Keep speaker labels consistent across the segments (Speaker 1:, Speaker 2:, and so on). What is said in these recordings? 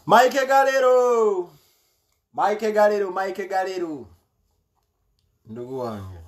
Speaker 1: Mike Galero. Mike Galero, Mike Galero. Ndugu wangu.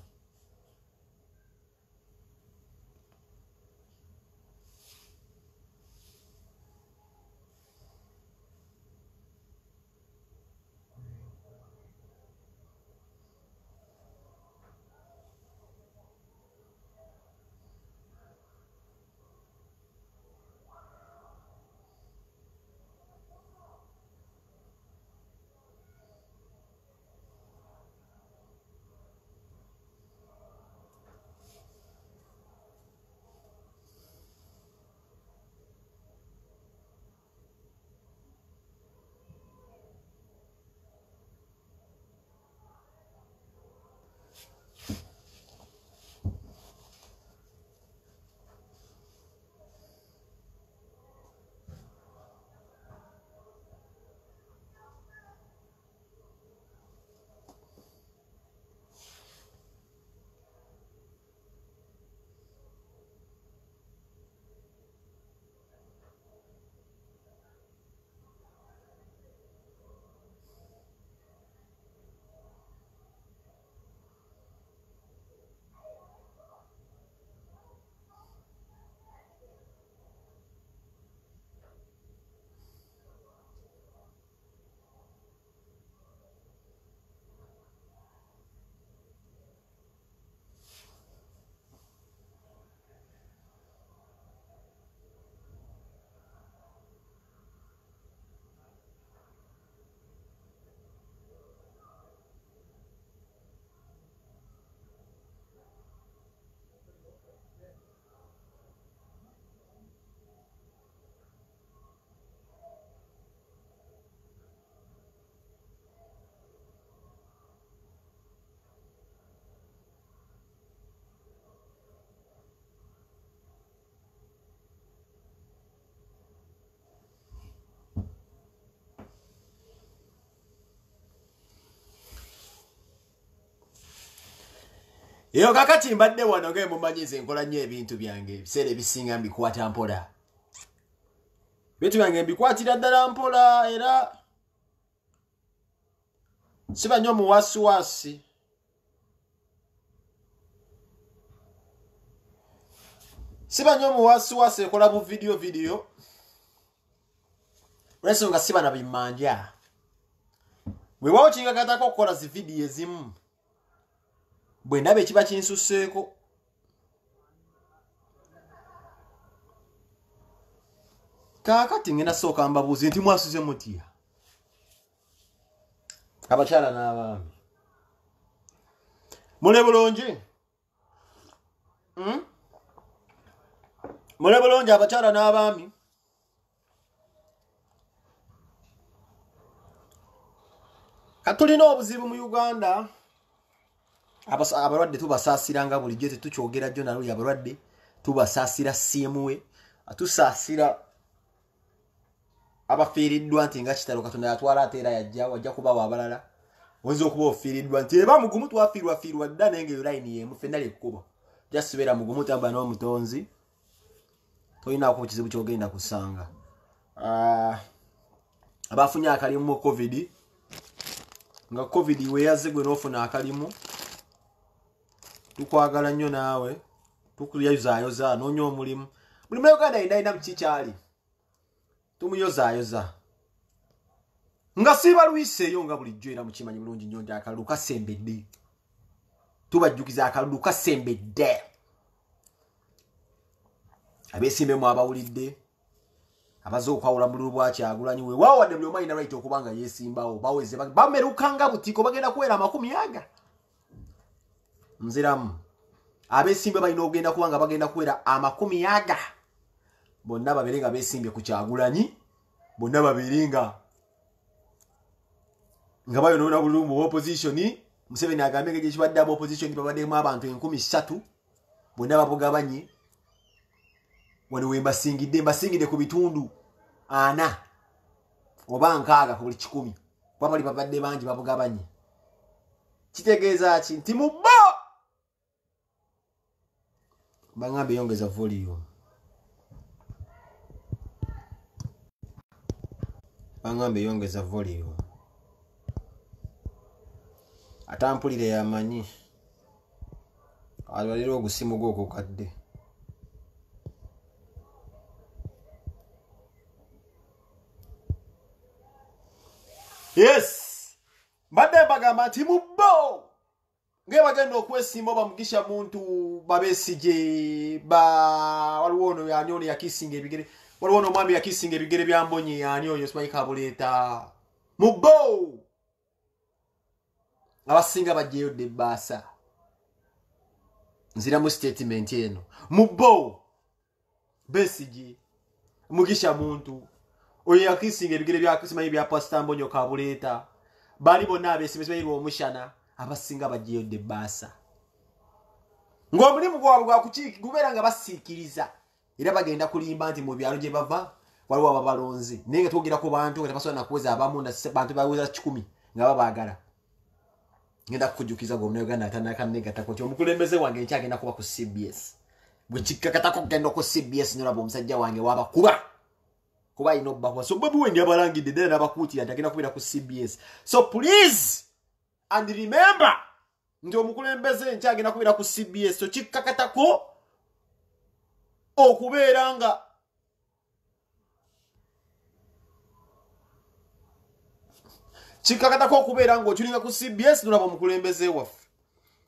Speaker 1: Iyo kakati mbadde wano nge mumanyize nkola nnyo ebintu byange ebiseera ebisinga mbikwata mpola. Bintu byange mbikwatira ddala mpola era siba nnyo muwasiwasi. Siba nnyo muwasiwasi ekola bu video. Olw'ensonga siba na bimmanja. Weewaawo kingagatako okukola zi video ezimu. Bwe ndaba ekiba kinsusseeko. Kaakati ngenda sooka mbabuuze nti mwasuze mutya? Abakyala n'abaami. Mule bulungi? Mule bulungi abakyala n'abaami? Katulina obuzibu mu Uganda. Abalwadde tubasaasiranga bulijjo tetukyogera jjo naluli abalwadde tubasaasira CMA atusaasira abafiiriddwa nti nga kitalo Katonda yatwala ate era wajja kubawo abalala oyinza okuba ofiiriddwa nti eba mugumu twafiirwa dda naye ng'eyo layini y'emu ffenna lyekkubo jasibeera mugumu tamba n'omutonzi tolinaako ku kizibu ky'ogenda kusanga. Abafunye akalimu mu COVID nga COVID weeyaze gwe n'ofuna akalimu tukwagala nnyo naawe tukuyozaayoza noonya omulimu buli mu Uganda yinayina mu kikyali tumuyozaayoza nga siiba lwiseeyo nga bulijjo era mukimanyi bulungi nnyo nti akalulu kasembedde tubajjukiza akalulu kasembedde. Abeesimbemu abawulidde abaze okwawula bululu bwa Kyagulanyi weewaawo wadde buli omu alina right okuba nga yeesimbawo baweze bamerukanga butiko bagenda kuwera 100 nziramu abeesimbye balina okugenda kuba nga bagenda kuwera 100 bonna babeere nga beesimbye ku Kyagulanyi bonna babeere nga bayonoona bululu mu opposition. Museveni agambye nga ekibadde aba opposition babaddemu abantu 3,000 bonna babugabanye wano we mbasingidde ku bitundu 4 oba 6 ku buli 100 kuba bali babadde bangi babugabanye. Kitegeeza ki nti mu bo bangambe yongeza volume. bangambe yongeza volume atampulire yamanyi alwaliro ogusimu gwo okukadde yes mbadde bagamba nti mubbo ng'ebagenda okwesimba bamugisha muntu babesije waliwo ono yani ono yakisinga ebigere waliwo ono omwami yakisinga ebigere bya Mbonye yani oyo simanyi Kabuleeta mubbo abasinga bajjeyo debbaasa nzira mu statement eno mubbo besije mugisha muntu oyo yakisinga ebigere bya simanyi bya Pastor Mbonye Kabuleeta bali bonna abesimizibwa omushana abasinga bajjeyo debbaasa ng'omulimu gwabwe gwa kukiiki gubeera nga basiikiriza era bagenda kulimba nti mu byalo gye bava waliwo ababalonzi naye nga twogera ku bantu nga tebasobola nakuweza abamu bantu baweza 10 nga babaagala ngenda kukujjukiza g'omunauganda atanakannegatako nti omukulembeze wange nkyagenda kuba ku CBS bwe kikkakatako kugenda ku CBS nolaba omusajja wange wabakuba kuba alina obbakuba so Bobi Wine abalangidde ddala n'abakuutira nti agenda kubeera ku CBS so please and remember nti omukulembeze nkyagenda kubeera ku CBS so kikkakatako okubeera nga otulinga ku CBS nolaba omukulembeze waffe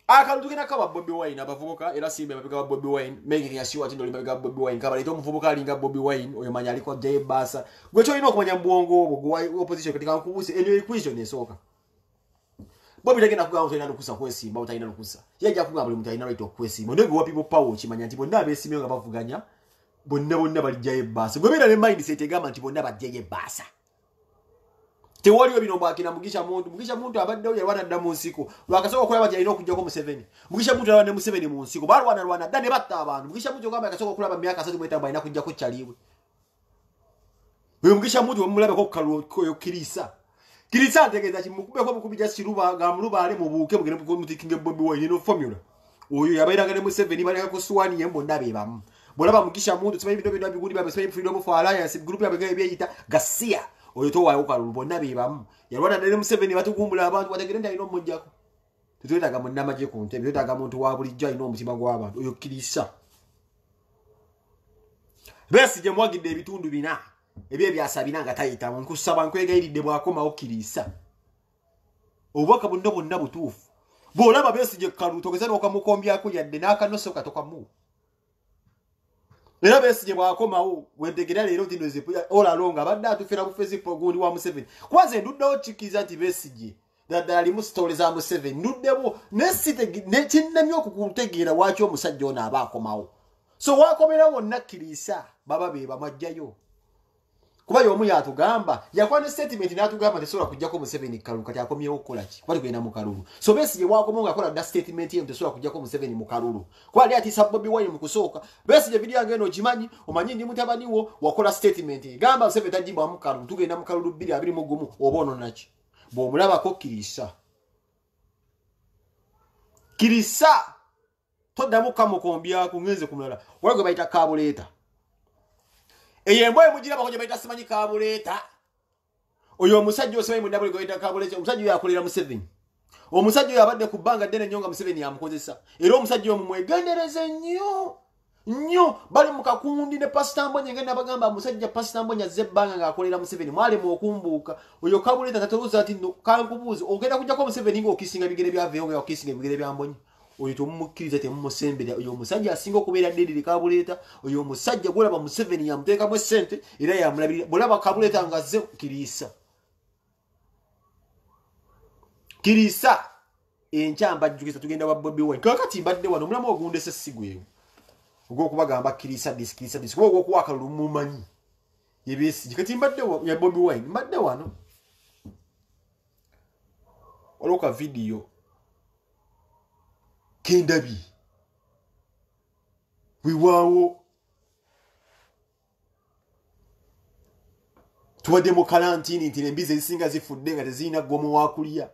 Speaker 1: akalulu tugenda kaba Bobi Wine abavubuka era simba mabega wa Bobi Wine making sure ati ndoli mabega wa Bobi Wine kabaleeta omuvubuka alinga Bobi Wine oyo manya aliko jaye basa gwe kyolina okumanya mbwongo obwo gwe opposition katika nkubuse enyo equation esooka Bobi tagenda kugamba mutayina lukusa kwesimba mutayina lukusa yajja kugamba buli mutayina right okwesimba ndege wa people power kimanya nti bonna abeesimye nga bavuganya bonna bali jaye basa gwe bera ne mindset egamba nti bonna bajjaye basa tewaliwo bino mbakina mugisha muntu abaddewo yalwana dda mu nsiko lwakasooka okulaba nti alina okujjako Museveni mugisha muntu alwana ne Museveni mu nsiko balwana dda ne batta abantu mugisha muntu ogamba yakasooka okulaba mu myaka 3 mweta balina kujjako kyaliwe oyo mugisha muntu bamulabeko kukalukoyo kirisa ntegeeza kimukubeko mukubija siruba gamulubaale mubuuke mugende mutikinge Bobi Wine no formula oyo yabairanga ne Museveni baleka ku swani yembo ndabe bamu bolaba mugisha muntu simanyi bino bino bigundi babe simanyi Freedom for Alliance group yabe byeyita Gasia oyo to wayo kalulu bonna bebamu yalwana ne Museveni batugumbula abantu bategerenda ino mujjako tutwetaga munnamaje ku ntebe tutwetaga muntu wa bulijjo ino omutima gw'abantu oyo kirisa Besigye mwagidde ebitundu bina ebye byasabina nga tayita nkusaba nkwegayiridde bwakoma okirisa obwaka bonna butuufu bwolaba Besigye kalu togeza okamukombyako yadde n'akanoso katokamu era Besigye bwakomawo wentegera leero tino zipuya olalonga badde atufera ku Facebook gundi wa Museveni kwanze nduddewo chikiza nti Besigye dada ali mu stories za Museveni nduddebo nesite nekinnamye okukutegeera waki omusajja ono aba akomawo so wakomera wonna kirisa baba be bamajjayo kuba yomu yatugamba yakwana statement n'atugamba tesobola kujjako Museveni kalulu kati akomyewo okukola ki kwali kwenda mu kalulu so Besigye wakomonga akola da statement ye tesobola kujjako Museveni mu kalulu kwali ati Bobi Wine mu kusooka Besigye video yange eno kimanyi omanyi ndi mutabaniwo wakola statement gamba Museveni tajibwa mu kalulu tugenda mu kalulu 221 obono naki bw'omulaba ko kirisa toddamu kamukombyako ngenze kumulala wagwe bayita Kabuleeta eyembo emujiraba kwenye baita simanyi Kabuleeta oyo omusajja osimanyi mu ndabule goyita Kabuleeta omusajja oyo akolera Museveni omusajja oyo abadde ku bbanga ddene nnyo nga Museveni yamukozesa era omusajja oyo mumwegendereze nnyo bali mu kakundi ne Pastor Mbonye ngenda bagamba omusajja Pastor Mbonye azze ebbanga ng'akolera Museveni mwalimu okumbuuka oyo Kabuleeta tatoluza ati no kankubuuzi ogenda kujjako Museveni ng'okisinga bigere byaveewo nga okisinga bigere bya Mbonye oyo tomumukkiriza temumusembera oyo omusajja asinga okubeera ddediri Kabuleeta oyo omusajja gwolaba Museveni yamuteekamu essente era yamulabirira bwolaba Kabuleeta nga azze kirisa enkyamba jjukisa tugenda wa Bobi Wine kakati mbadde wano omulamu ogundese sigwewo ogw'okubagamba kirisa kuba ogw'okuwaka lumumanyi yebesigye kati mbadde ya Bobi Wine mbadde wano waliwo ka video kendabi wiwaawo tubadde mu kalantini nti embizi ezisinga zifudde nga tezirina ggomo wakulya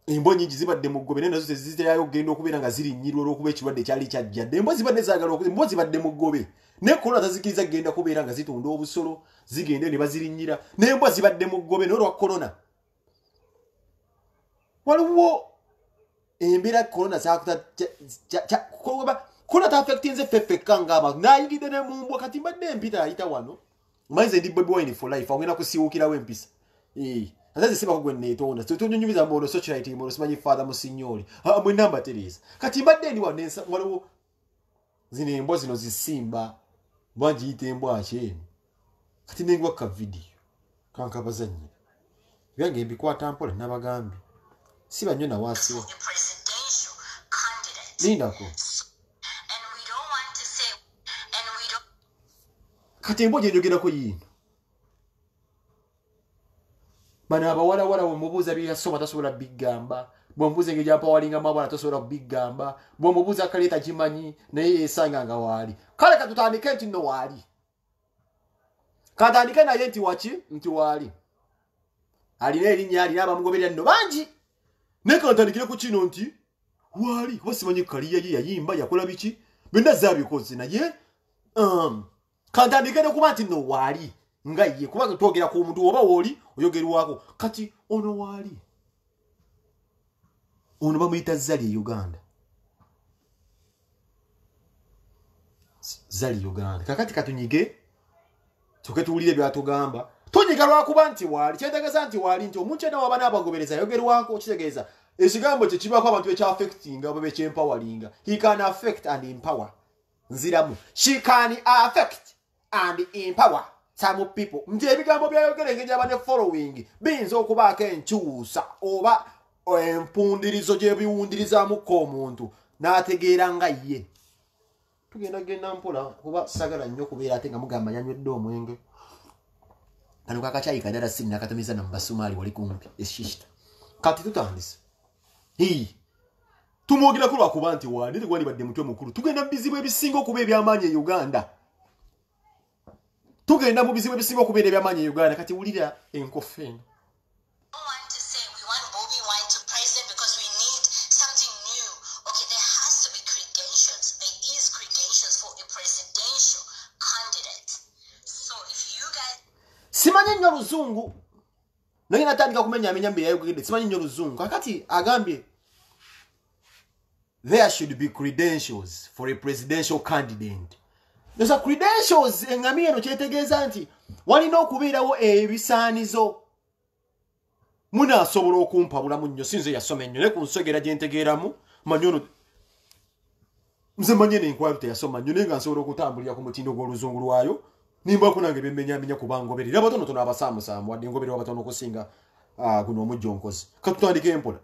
Speaker 1: embwa nyingi zibadde mu ggobe nazo zizirayo okugenda okubeera nga zirinyirwa olw'okuba ekirwadde kyali kyajjadde embwa zibadde zaagala embwa zibadde mu ggobe naye korona tazikiriza kugenda kubeera nga zitunda obusolo zigende ne bazirinyira n'embwa zibadde mu ggobe naye olwa korona waliwo embeera korona korona taafekitinze ffeffekka ng'abantu naayingidde ne mu mbwa kati mbadde empita ayita wano maize ndi Bobi Wine for life agenda kusiwukirawo empisa azazi sibako gwe neetonda tunyumiza mwono socialite mwono simanyi father musinyoli mwe namba teresa kati mbadde ndi wanensa waliwo zino embwa zino zisimba bwangiyita embwa kyeni kati nengwa ka video kankabazanyira byange mbikwata mpola nabagambye siba nnyo nawaasiwa lindako kati embwa gyenjogerako yino bano abawalawala bwemubuuza byeyasoma tasobola bigamba bwemubuuza engeri gyampawalingamu abwana tasobola kubigamba bwemubuuza akali takimanyi naye yesanga nga waali kale katutandike nti nno waali katandike naye nti waki nti waali alina erinnya alina abamugoberera nno bangi naye kantandikire ku kino nti waali kuba simanyi kaliya ye yayimba yakola biki byonna zaabikoze naye kantandike ne kuba nti nno waali nga ye kuba twogera ku muntu oba wooli oyogerwako kati ono waali ono bamuyita Zali Uganda Zali Uganda kakati katunyige tuke tuwulire byatugamba tunyiga lwakuba nti waali kyetegeeza nti waali nti omuntu yenna waba n'abagobereza ayogerwako kitegeeza ekigambo kye kibaako abantu ekyaffectinga oba ekyempoweringa he can affect and empower nziramu she can affect and empower some people nti ebigambo byayogera engeri aba ne following biyinza okubaako enkyusa oba empundirizo gyebiwundirizaamuko omuntu n'ategeera nga ye tugenda genda mpola kuba sagala nnyo kubeera ate nga mugamba yanywedde omwenge kano kakacyayi kadala sini nakatumiza na mubasumaali wali kumpi eshishita kati tutandise tumwogerako lwakuba nti wandi tegwalibadde mutwe mukulu tugenda mu bizibu ebisinga okuba ebyamaanyi e Uganda tugenda mu bizibu ebisinga okubeera ebyamaanyi e Uganda kati wulira enkofu eno simanyi nnyo luzungu naye natandika kumenyaamenya mbere yayogedde simanyi nnyo luzungu kakati agambye there should be credentials for a presidential candidate nosa credentials engami eno kyetegeeza nti walina okubeerawo ebisaanizo munaasobola okumpabulamu nnyo sinze yasoma ennyo naye ku nsogera gye ntegeeramu manyi ono nze manye nenkwalo teyasoma nnyo naye nga nsobola okutambulira ku mutindo gw'oluzungu lwayo nimbako nange bemmenyamenya kuba ngoberera abatonotono abasaamusaamu wadde ngoberera abatono okusinga guno omujjo nkozi katutandike empola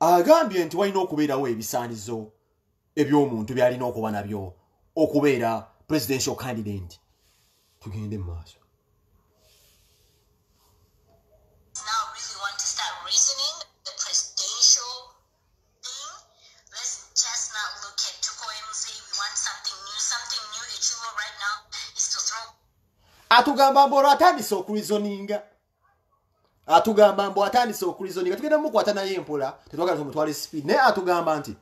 Speaker 1: agambye nti walina okubeerawo ebisaanizo eby'omuntu byalina okuba nabyo okubeera presidential candidate tugende mu maaso atugamba mbu atandise okulizoninga tugenda mukwata naye empola tetwagala tumutwale speed naye atugamba nti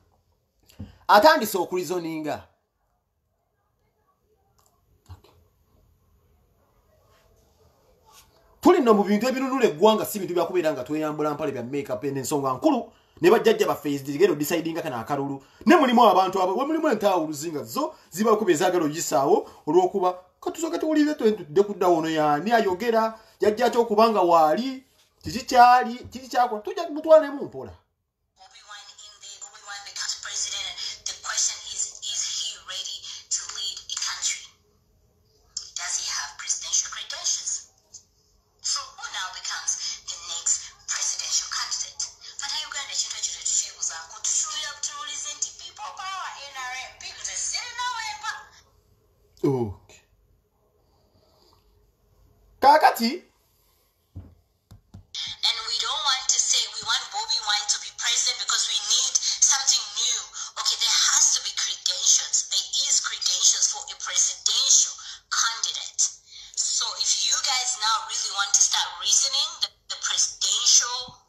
Speaker 1: atandise okulizoninga tuli nno mu bintu ebinunula eggwanga si bintu byakubeera nga tweyambula mpale bya makeup n'ensonga nkulu ne bajjajja baffe zigenda decidinga kana akalulu ne mulimu abantu abo we mulimu entawuluzi nga zo ziba kuba ezaagala oyisaawo olw'okuba katusoke tuwulire tudde kuddawo ono yaani ayogera jajja kyokubanga waali kiki kyakola tujja mutwalemu mpola kakati
Speaker 2: and we don't want to say we want Bobi Wine to be president because we need something new. Okay, there has to be credentials. There is credentials for a presidential candidate. So if you guys now really want to start reasoning the presidential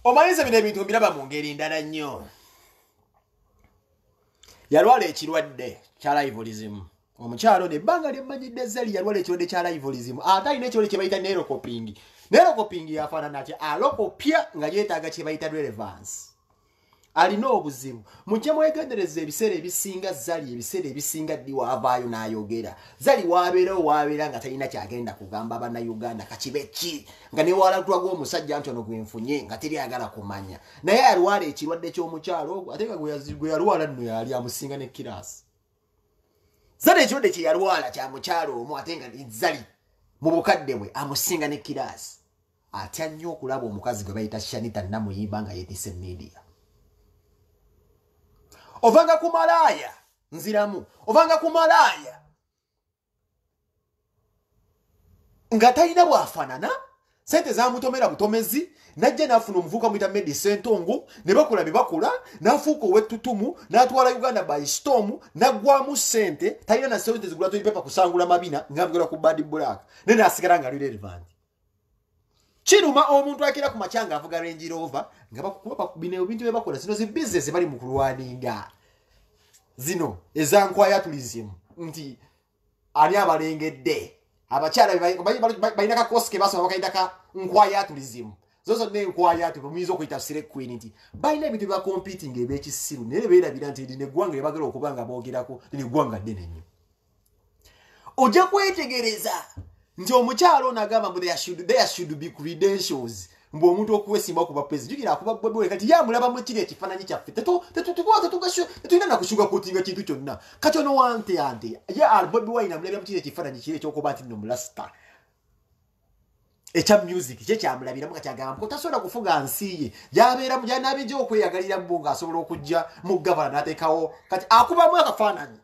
Speaker 1: Omanyize bino ebintu biraba mu ngeri ndala nnyo. Yalwala ekirwadde kya livelism. Omukyalo ne banga lyemmanyidde Zali yalwala ekirwadde kya livelism. Ate alina ekirwadde kye bayita neurocoping. Neurocoping yafaanana ati alokopya nga yeetaaga kye bayita relevance. Alina obuzibu. Mujje mwegendereza ebiseera ebisinga Zali ebiseera ebisinga ddi waavaayo n'ayogera. Zali waabeera nga talina kyagenda kugamba bannayuganda kakibe ki nga ne walatwa gw'omusajja nti ono gwenfunye nga teri ayagala kumanya. Naye alwala ekirwadde ky'omukyalo ogwo ate nga gwe yalwala nno yali amusinga ne kirasi. Zali ekirwadde kye yalwala kya mukyalo omu ate nga Zali mu bukadde bwe amusinga ne kirasi. Atya nnyo okulaba omukazi gwe bayita Shanita Namuyimba nga yeetisse media. Ovanga kumalaya nziramu ovanga kumalaya nga talina bwafaanana sente zamutomera butomezi najja n'afuna omuvuka mwita Medicine Ntongo ne bakola bye bakola n'afuuka ow'ettutumu n'atwala Uganda by storm n'aggwamu sente talina na sente zigula pepa kusangula mabina ng'abigula ku Bad Black ne n'asigala nga ali relevant. Kiruma omuntu akira ku machanga avuga Range Rover nga bakuba bino ebintu bye bakola zino zi business bali mu kulwaninga zino ezankwaya tourism nti ani abalengedde abakyala balina ka koske basoma bakaita ka nkwaya tourism zozo ne nkwaya tumizo okuyita Select Queen nti balina ebintu bya competing ebekisiru ne beerabira nti ne gwanga ebagala okubanga boogerako ne gwanga ddene nnyo. Ojja kwetegereza nti omukyalo nagamba mbu there should be credentials mbu omuntu okuwesimba okuba president jukira akuba bwe kati yamulaba mu kiri ekifananyi kyaffe tetulina nakushuga kutinga kintu kyonna kati ono wante ante ye Bobi Wine amulabira mu kiri ekifananyi kiri ekyokuba nti nno mulasta ekya music kye kyamulabiramu kati agamba ko tasobola kufuga nsi ye yabeera mu janabijja okweyagalira mu nga asobola okujja mu gavana n'ateekawo kati akubamu akafaananyi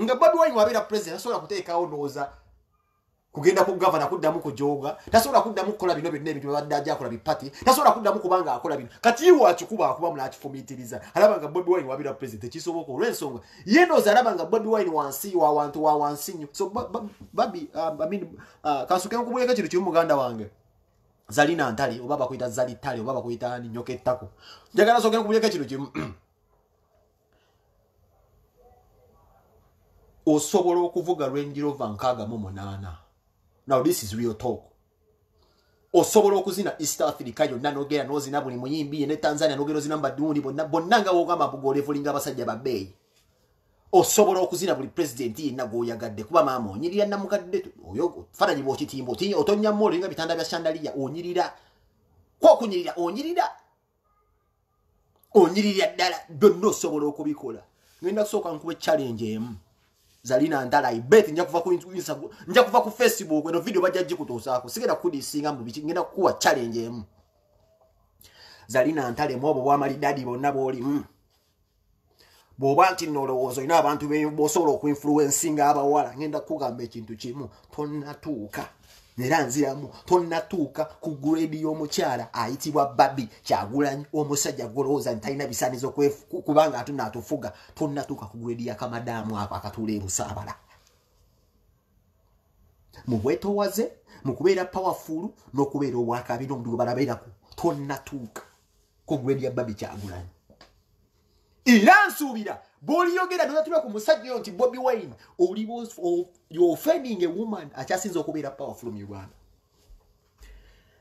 Speaker 1: nga Bobi Wine wabeera president asobola kuteekawo nooza kugenda ku governor kuddamu kujoga tasobola kuddamu kukola bino byonna ebintu babadde ajja akola bipati tasobola kuddamu kubanga akola bino kati iwa kikuba akuba mulakifumitiriza alaba nga Bobi Wine wabira president kisoboka olw'ensonga yeno alaba nga Bobi Wine wansi wa wantu wa wansi nnyo so babi kasuke nkubuleka kiri kimu muganda wange Zalina Ntali oba bakuyita Zali Tali oba bakuyita ani nyoke ttako njagala soke nkubuleka kiri kimu osobola okuvuga Range Rover nkaaga mu 8. Now this is real talk. Osobola okuzina East Africa yonna nogera nozina buli muyimbi ne Tanzania nogero zina Mbaduni bonna nga wogamba bugole fulinga abasajja babbeyi. Osobola okuzina buli president yenna goyagadde kuba maama onyirira namukadde oyo faranyi bwokitimbo ti otonya molo nga bitanda bya chandaliya onyirira ko kunyirira onyirira ddala byonna osobola okubikola. Ngenda kusooka nkube challenge emu Zalina Ntali I bet nja kuva ku Instagram nja kuva ku Facebook eno video bajja jikutosaako sigenda kudisinga mu biki ngenda kuwa challenge emu Zalina Ntali mwobo bwamalidadi bonna boli bwoba nti nolowoozo ina abantu bosobola okuinfluencinga abawala ngenda kugamba ekintu kimu tonnatuuka era nziramu tonnatuuka ku grade y'omukyala ayitibwa Babi Kyagulanyi omusajja golowooza nti talina bisaanizo kubanga atuna atufuga tonnatuuka ku grade ya kamadaamu ako akatuula ebusaabala mu bwetoowaze mu kubeera powerful n'okubeera obwakabi n'omuntu gwe balabeerako tonnatuuka ku grade ya Babi Kyagulanyi era nsuubira bw'oliyogera n'otula ku musajja oyo nti Bobi Wine you're offending a woman akyasinza okubeera powerful mu Uganda.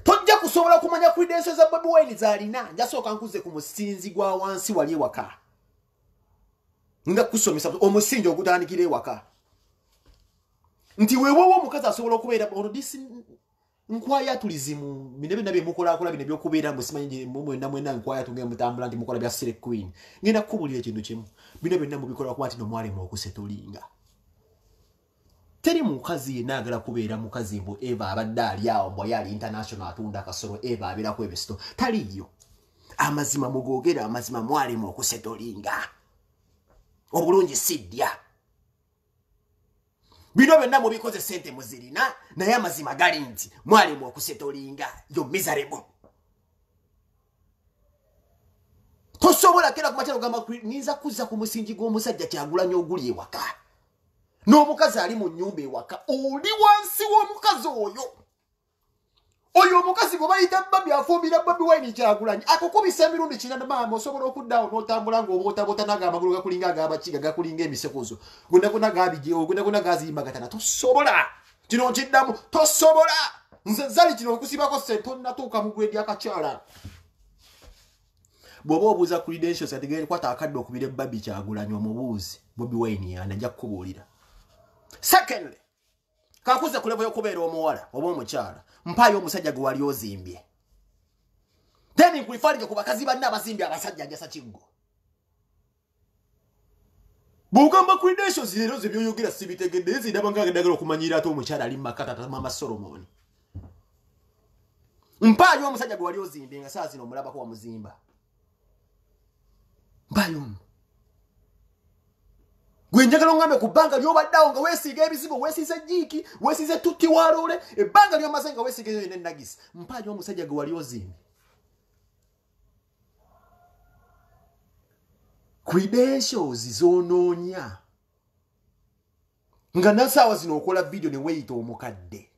Speaker 1: Tojja kusobola kumanya credentials za Bobi Wine z'alina njasooka nkuze ku musinzi gwa wansi wali ewaka nga kusomesa omusingi ogutandikira ewaka nti weewowo omukazi asobola okubeera oludisi nkwaya tulizimu binebe nabye mukola bino byokubeera musimanyi mwena nkwaya tunge mutambula nti mukola bya Select Queen ngenda kubulira ekintu kimu bino byonna mubikola kuba nti nomwalemu okusetolinga teri mukazi yenna agala kubeera mukazi mbu eva abadde ali awo mbw yali international atunda akasolo eva abeerako ebisito taliyo amazima mugogera amazima mwalemu okusetolinga obulungi siddya bino byonna mubikoze sente muzirina naye amazima gali nti mwalimu okusetolinga yo miserable tosobola kera kumakyalo gamba niza kuzza ku musingi gw'omusajja Kyagulanyi oguli ewaka n'omukazi ali mu nnyumba ewaka oli wansi w'omukazi oyo oyo omukazi gwe bayita Bobi afumbira Bobi Wine Kyagulanyi akukubisa emirundi kinana maama osobola okuddawo n'otambula ng'obotabota n'ag'amagulu gakulinga ag'abakiga gakulinga emisekozo gonna gaabijeo gonna gaziyimbagatana tosobola kino nkiddamu tosobola nze zali kino okusibako ssente onnatuuka mu grade akakyala bw'oba obuuza credentials ategeere kwata akadde okubira Bobi Kyagulanyi omubuuzi Bobi Wine anajja kukubuulira. Secondly, kakuze ku level y'okubeera omuwala oba omukyala mpaayo omusajja gwe wali ozimbye. Then nkwifalinge ku bakazi banne abazimbye abasajja ajasa kiggo. Bw'ogamba credentials leero ze by'oyogera sibitegedde ezindaba ng'agenda okumanyira ate omukyala ali mu makata Mama Solomon. Mpaayo omusajja gwe wali ozimbye nga saa zino omulabako wamuzimba. Mpaayo gwe njagala ngambe ku bbanga ly'obaddawo nga weesiiga ebizibu weesiize jiiki weesiize tutti waloole ebbanga ly'omaze nga weesiiga eyo n'ennagisi mpaayo omusajja gwe wali ozimbye. Credentials zoonoonya nga nasaawa zino okola video ne weeyita omukadde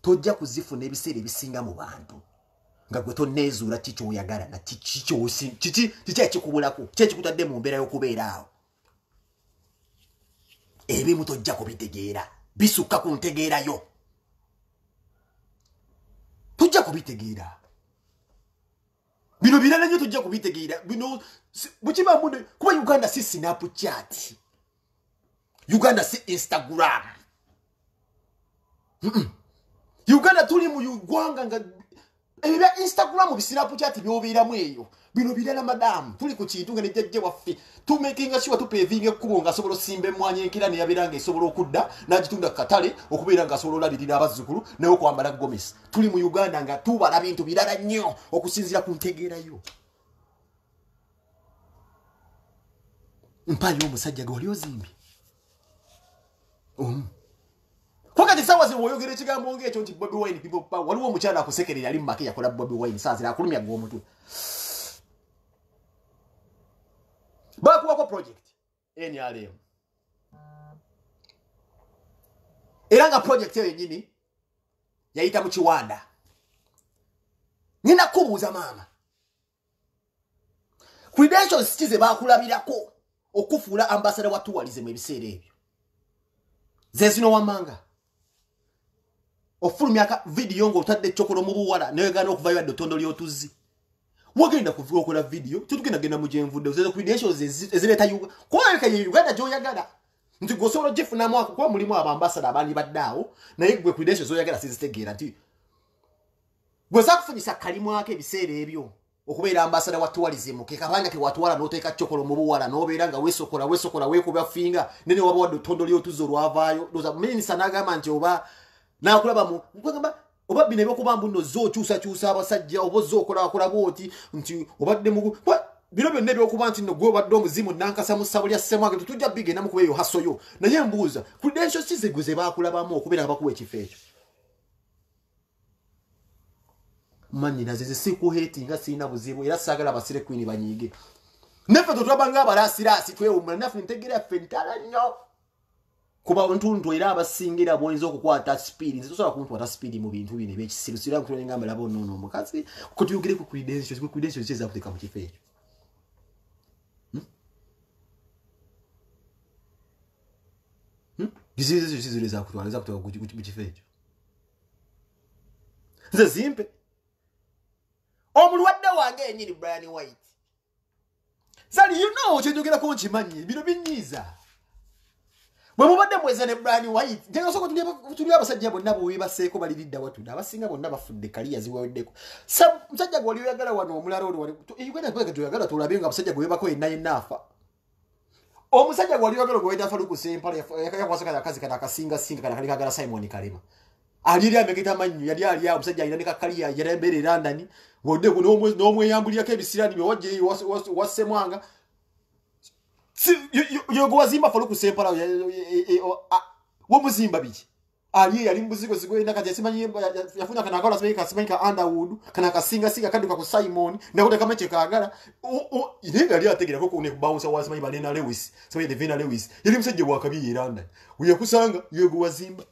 Speaker 1: tojja kuzifuna ebiseera ebisinga mu bantu nga gwe tonneezuula kikyoyagala na kiki ekikubulako ki ekikutadde mu mbeera y'okubeera awo. Ebimu tojja kubitegeera bisukka ku ntegeerayo tojja kubitegeera bino birala nnyo tojja kubitegeera bino bukiba munde kuba Uganda si Snapchat Uganda si Instagram Uganda tuli mu Ugwanga nga ebya Instagram bi Snapchat byobeeramu eyo bino birala madamu tuli ku kintu nga nejjajje waffe tumakinga sure tupevinga ekkubo nga asobola osimba emmwanyi enkira ne yabiranga esobola okudda n'agitunda katale okubeera nga asobola olalirira abazzukulu naye okwambala gomesi tuli mu Uganda nga tubala bintu birala nnyo okusinzira ku ntegeerayo. Mpaayo omusajja gwe wali ozimbye Wakati sawa zino woyogera ekigambo ng'ekyo nti Bobi Wine people power waliwo omukyala akusekerera ali mu make yakola Bobi Wine saa zira akulumya gwe omutwe. Bakuwako project NRM era nga project eyo yennyini yayita mu Kiwanda. Nina kubuuza maama credentials kize bakulabirako okufuula ambassador wa tourism ebiseera ebyo zezino wamanga ofulumya video ng'otadde chokolo mu buwala newegana okuvayo wadde otondo ly'otuzzi wagenda kuvuga okola video tutugenda genda mu gyenvudde ozezo credentials ezireeta kuba ye Uganda gy'oyagala nti gosobola gyefunamu ako kuba mulimu abambasada abandi baddaawo naye gwe credentials oyagala sizitegeera nti gwe zakufunyisa kalimu ako ebiseera ebyo okubeera ambasada wa tourism ke kabanga ke watwala n'oteeka chokolo mu buwala n'obeera nga weesokola weekuba finga nene waba wadde otondo ly'otuzzi olwavaayo doza minisita n'agamba nti oba n'akulaba mu nkugamba oba bino ebyokuba mbuno zookyusakyusa abasajja oba zookola bwoti nti obadde mu bino byonna ebyokuba nti nno gwe obadde omuzimu nankasa mu ssabo lya ssemwange tetujja bigenda mu kuba eyo hasoyo naye mbuuza credentials kizegwe ze baakulabamu okubeera nga bakuwa ekifo ekyo. Manyina zeze sikuhetinga sina buzibu era saagala basire queen banyiige neffe tutwabanga abalasirasi twewumula naffe ntegera yaffe ntala nnyo kuba ntuntu era abasingira bwoyinza okukwata speed nze tosobola kuntwata speed mu bintu bino ebyekisiru sira nkutwala ngamba laba onoono omukazi kutuyogere ku credentials kyezaakuteeka mu kifo ekyo. Gizizizizizire zakutwala mu kifo ekyo nze zimpe omulwadde wange enyini Brian White zali you know kyenjogerako nkimanyi bino binyiiza bwe mubadde mweza ne Brian White njenga soko tuli abasajja bonna bwebaseeko baliridda watunda abasinga bonna bafudde kaliya ziweddeko musajja gwe oli oyagala wano omulala oli Uganda kwega tuyagala tulabe nga abasajja gwe bebako yenna afa omusajja gwe oli oyagala gwe weda Faluku Sempala yakwasaka akazi kana akasinga kana kali kagala Simon Kalema aliri amekita manyu yali ali omusajja alina ne kakaliya yarembere London ng'odde ku n'omweyambulyako ebisirani bye wajje wassemwanga yogo wazimba Faluku Sempala womuzimba biki ali yali mbuzigo zigwenda kati yasimanyi yafuna kana akola simanyi ka Underwood kana kasinga kadduka ku Simon nakote kamache kaagala ile yali ategera ko kune bounce wasimanyi Balena Lewis simanyi Devina Lewis yali musajja bwakabi London uyakusanga yogo wazimba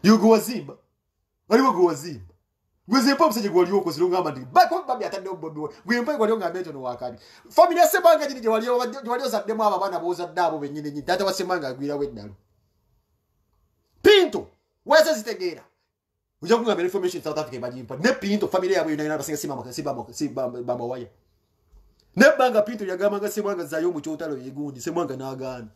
Speaker 1: Yugo wazimba. Waliwo go wazimba. Gwezempa msije gwali yoko zilungamba ndi. Bako babi atande obobi. Gwempa gwali nga beto no wakali. Family semanga jini wali za demo aba bana boza dabo benyine nyi. Data wasemanga agwira wedalo. Pinto. Wese zitegera. Uja kunga information South Africa bajimpa. Ne Pinto family yabo yina basinga simama waya. Ne banga Pinto yagamanga semanga zayo mu chotalo yegundi semanga nagana.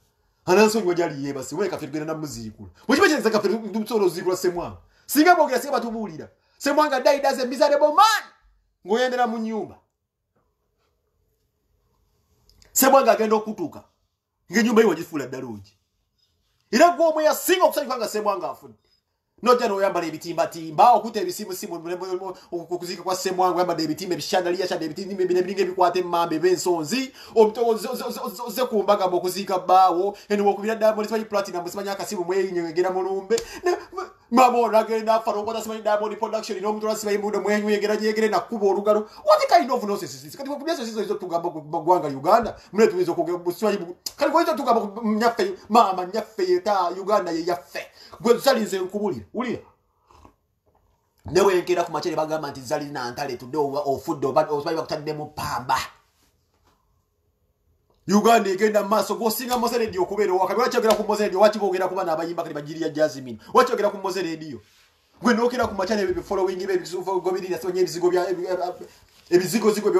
Speaker 1: Hananso ngojali yeba siwe kafirigena na muzikula. Muchibache zakafiri ndumsoro zikula semwanga. Singa bogera seba tubulira. Semwanga died as a miserable man. Ngoyendera mu nyumba. Semwanga agenda okutuka. Ngenyumba iwo jifula daluji. Ira gwo mwe ya singa okusanyikanga semwanga afuni. Notero yambale bitimba timba okute ebisimu okuzika kwa semwanga yambale ebitimba bishandaliya shande ebitimba binebinge bikwate mambe bensonzi oze kumbaga bokuzika bawo eno okubira Diamond twa platinum simanya akasimu mwe nyegera mulumbe mabona agenda faro kwa simanya Diamond production no mtu asibaye mudo mwe nyegera nyegere na kubo olugalo what kind of nonsense kati kubyeso sizo tugamba bagwanga Uganda mwe tuwizo kuguswayi kali ko izo tugamba nyafe mama nyafe ta Uganda ye yafe gwe zalinze nkubulira ulira newe ngera ku machere bagamba nti zali na ntale tudo ofuddo obayi bakutadde mu pamba Uganda egenda maso go singa Mose Radio kubero wakabira cyogera ku Mose Radio wakibogera kuba nabayimba kali bagiriya Jasmine wacyogera ku Mose Radio gwe nokera ku machere be following be bisufa go birira sonye bizigo bya ebizigo zigo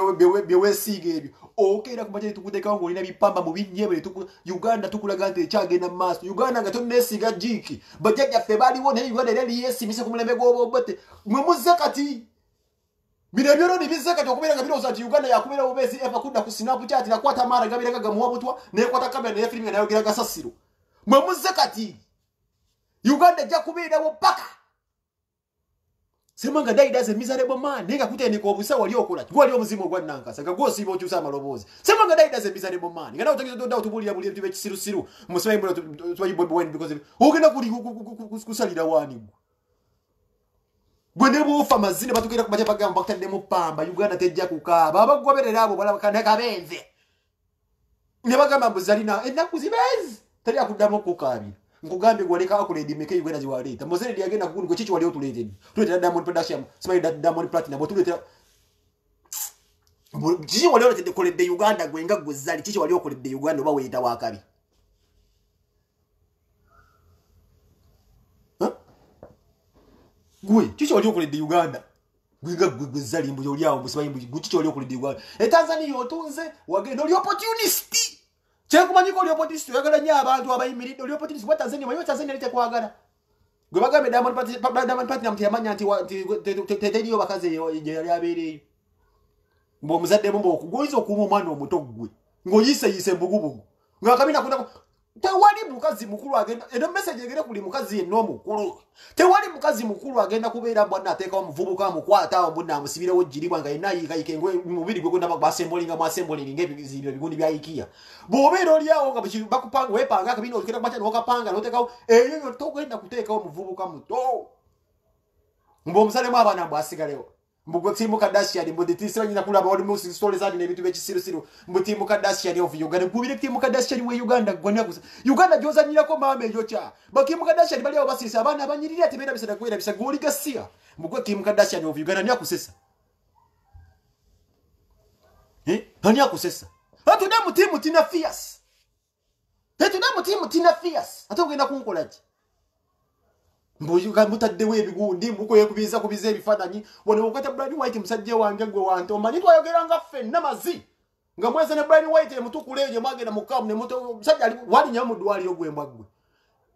Speaker 1: bewe sige ebyo okera ku machere tukuteka ngo lina bipamba mu binyebe Uganda tukulaga nti cyagenda maso Uganda nga tonesiga jiki bajja fe bali wona Uganda reli yesimise ku mulembe go bote mwe muzakati Binabyo ni bizaka cyokubera ngabiro za Uganda yakubera ubezi efa kunda ku Snapchat na kwata mara ngabira gaga muwabutwa ne kwata kamera ne filime nayo gira gasasiro mwe muzakati Uganda ja kubera wo paka Semanga died as a miserable man nenga kutene ko busa wali okola gwali omuzimo gwa nankasa gagosi bo cyusa malobozi Semanga died as a miserable man ngana utangizo ndo tubulira buli bibe kisiru musayi mbona twayi bobi wine because ogenda kuli kusalira wani Gwende bufa mazine batukira ku maje bagamba bakutande mu pamba Uganda tejja kukaba abagoberera abo bala bakanda kabenze ne bagamba mbuzalina enaku zibezi tali akudamo kukabira ngugambe gwaleka akuledi meke Uganda ziwaleta Mose ndi agenda kuguni ko chichi wali otulete tuleta Diamond production smile Diamond platinum otuleta chichi wali otulete kolede Uganda gwenga gwezali chichi wali okolede Uganda oba weyita wakabi Gwe, chichi wali okulede Uganda. Gwiga gwezali mbu yoli awo musibayi mbu chichi wali okulede Uganda. Tanzania otunze wagenda oli opportunist. Chekumanyiko oli opportunist yagala nya abantu abayimiridde oli opportunist wa Tanzania wayo Tanzania lite kwagala. Gwe bagambe Diamond Platinum yamanya nti teteliyo bakaze yali abeereyo. Mbo muzadde mbo okugoyiza okuuma omwana omuto gwe. Ngoyise mbugubugu. Ngakabina kuna Tewali mukazi mukuru agenda eno message egere kuli mukazi eno mukuru tewali mukazi mukuru agenda kubeera bwana ateka omuvubuka mukwata obunna amusibire wojiribwa nga inayi kayikengwe mubiri gwe kwenda basembolinga mwasembolinga ebizibiro bigundi bya ikia bobeera oli awo nga bakupanga wepanga akabino okira kubacha nokapanga noteka eyo togenda kuteka omuvubuka muto mbo musalemu abana bwasigalewo Mbugo timu Kardashian mboditisi nyina kula bawali mu stories adi ne bitu bekisiru mbu timu Kardashian of Uganda kubire timu Kardashian we Uganda gwana kusa Uganda joza nyira ko mame yocha bakimu Kardashian bali abo basisa abana abanyirira tebera bisada kwera bisagoli gasia mbugo timu Kardashian of Uganda nya kusesa nya kusesa atu damu timu tina fierce damu timu tina fierce atogenda kunkolaje Mboju kamutadde webigundi muko yekubiza kubiza ebifadanyi wone okata Brian White musajje wange gwe wanto manyi twayogera nga ffe namazi nga mweze ne Brian White mutukuleje mwagenda mukamu ne muto musajja ali wali nyamu dwali ogwembwa gwe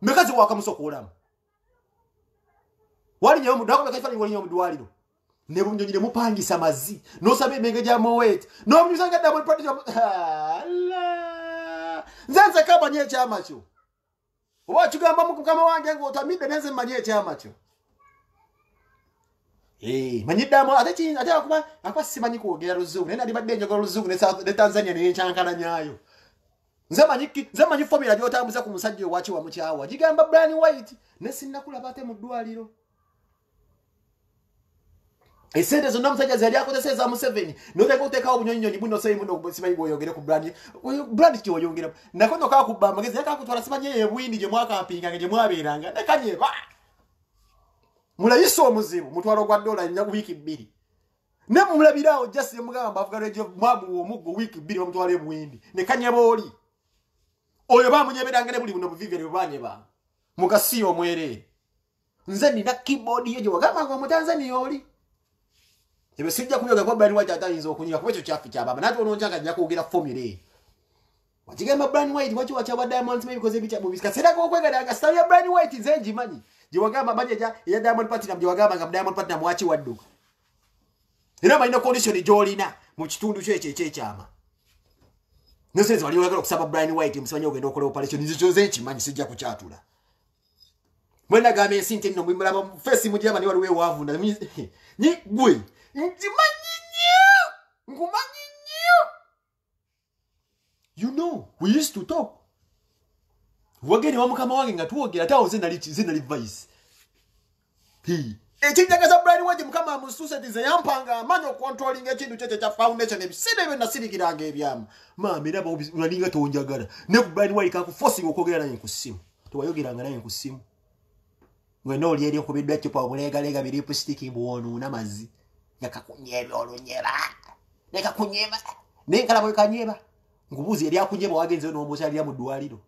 Speaker 1: mekazi wakamusokolamu wali nyamu dwako bekaifani wali nyamu dwali ne bunjonyire mupangisa mazi no sabe mengeja Moet no mnyusanga Diamond Platinum Allah nzenze kaba nye chama cyo Wachugamba mukama wange ngo otamide nenze manye chama cyo manyidamo ate akuba akwasimanyi kuogera luzungu nena libadde njogera luzungu ne Tanzania ne chankana nyayo nze manyi formula gyotambuza ku musajja wachi wa mukyawa gigamba Brian White ne sinakula bate mu ddwaliro Esente zonna musajja zali akozeseza mu 7 noteka uteka obunyonyonyi buno sey muno simanyi boyogere ku brand ki oyongera nakono ka kubba magezi yakakutwala simanyi ebwindi je mwaka apinga nge mwaberanga nakanye ba mulayisa omuzibu mutwalo gwa dola nya wiki 2 ne mulabirawo just mugamba avuga rejo mwabu omuggo wiki 2 bamutwale buwindi ne kanyaboli oyo bamunyeberanga ne buli buno buvivere banye ba mugasiyo mwere nze nina keyboard yejo wagamba ngo mutanzania oli ebe sijja kuyoga kwa Brian White atayinza okunyira kubekyo kyafi kyababa nati ononjanga ajja kugira formula wajigamba Brian White wachi wacha Diamond maybe because ebicha movies kasera ko kwegada story ya Brian White nze njimanyi jiwagamba bajeja ya Diamond Platinum jiwagamba nga Diamond Platinum wachi waddu era mayina condition jolina mu kitundu kye kyama nose wali wagala kusaba Brian White msibanye ogenda okola operation nzizo ze nchimanyi sijja kuchatula mwenda game sinte no mwimala face mujaba ni wali we wavunda ni gwe you know, we used to talk. Wageni wa mukama wange nga tuogera tawo zina vice. Ekinjagaza Brian White mukama amususe ze yampanga manyo controlling ekintu kyete kya foundation ebisine byo nasirikiranga ebyamu. Mama era unalinga tonjagala. Ne Brian White kakuforcing okwogera naye ku simu. Tewayogeranga naye ku simu. Ngwe no lieri okubidwa kipa obulega biri lipstick mbuwono namazi. Yakakunyeba olunyeba. Nekakunyeba. Nenkala bwe kanyeba. Ngubuzi yali akunyeba wagenze no mbosa yali amudwaliro.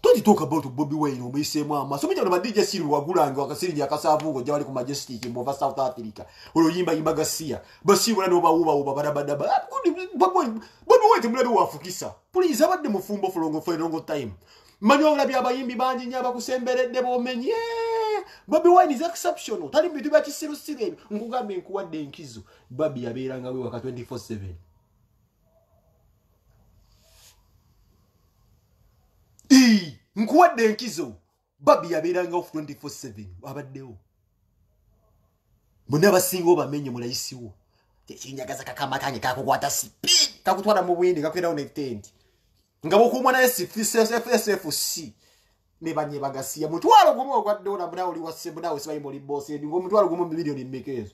Speaker 1: Don't talk about Bobby Wine omuyisemu ama. So mujja no DJ Siru wagulanga wakasirinja akasavugo jawali ku Majestic mbova South Africa. Oloyimba Gasia. Basibu no bawuba badabadaba. Bobby Wine mulabe wafukisa. Please abadde mufumbo for long time. Manyola byabayimbi banji nyaba kusemberedde bomenye. Bobby Wine is exceptional. Tali bitu bya kisiru sire ngugambe nkuwadde enkizo. Bobby yabeeranga we waka 24/7. Nkuwadde enkizo. Bobby yabeeranga off 24/7 abaddewo. Bonna basinga bamenye mulayisiwo. Tekinjagaza kakamakanye kakukwata speed kakutwala mu bwindi kakwera on tent. Ngabo kumwana SFC ne banye bagasiya mutwalo gumu ogwa dola buna oli wase buna wese bayimoli boss ngo mutwalo gumu milioni mmekezo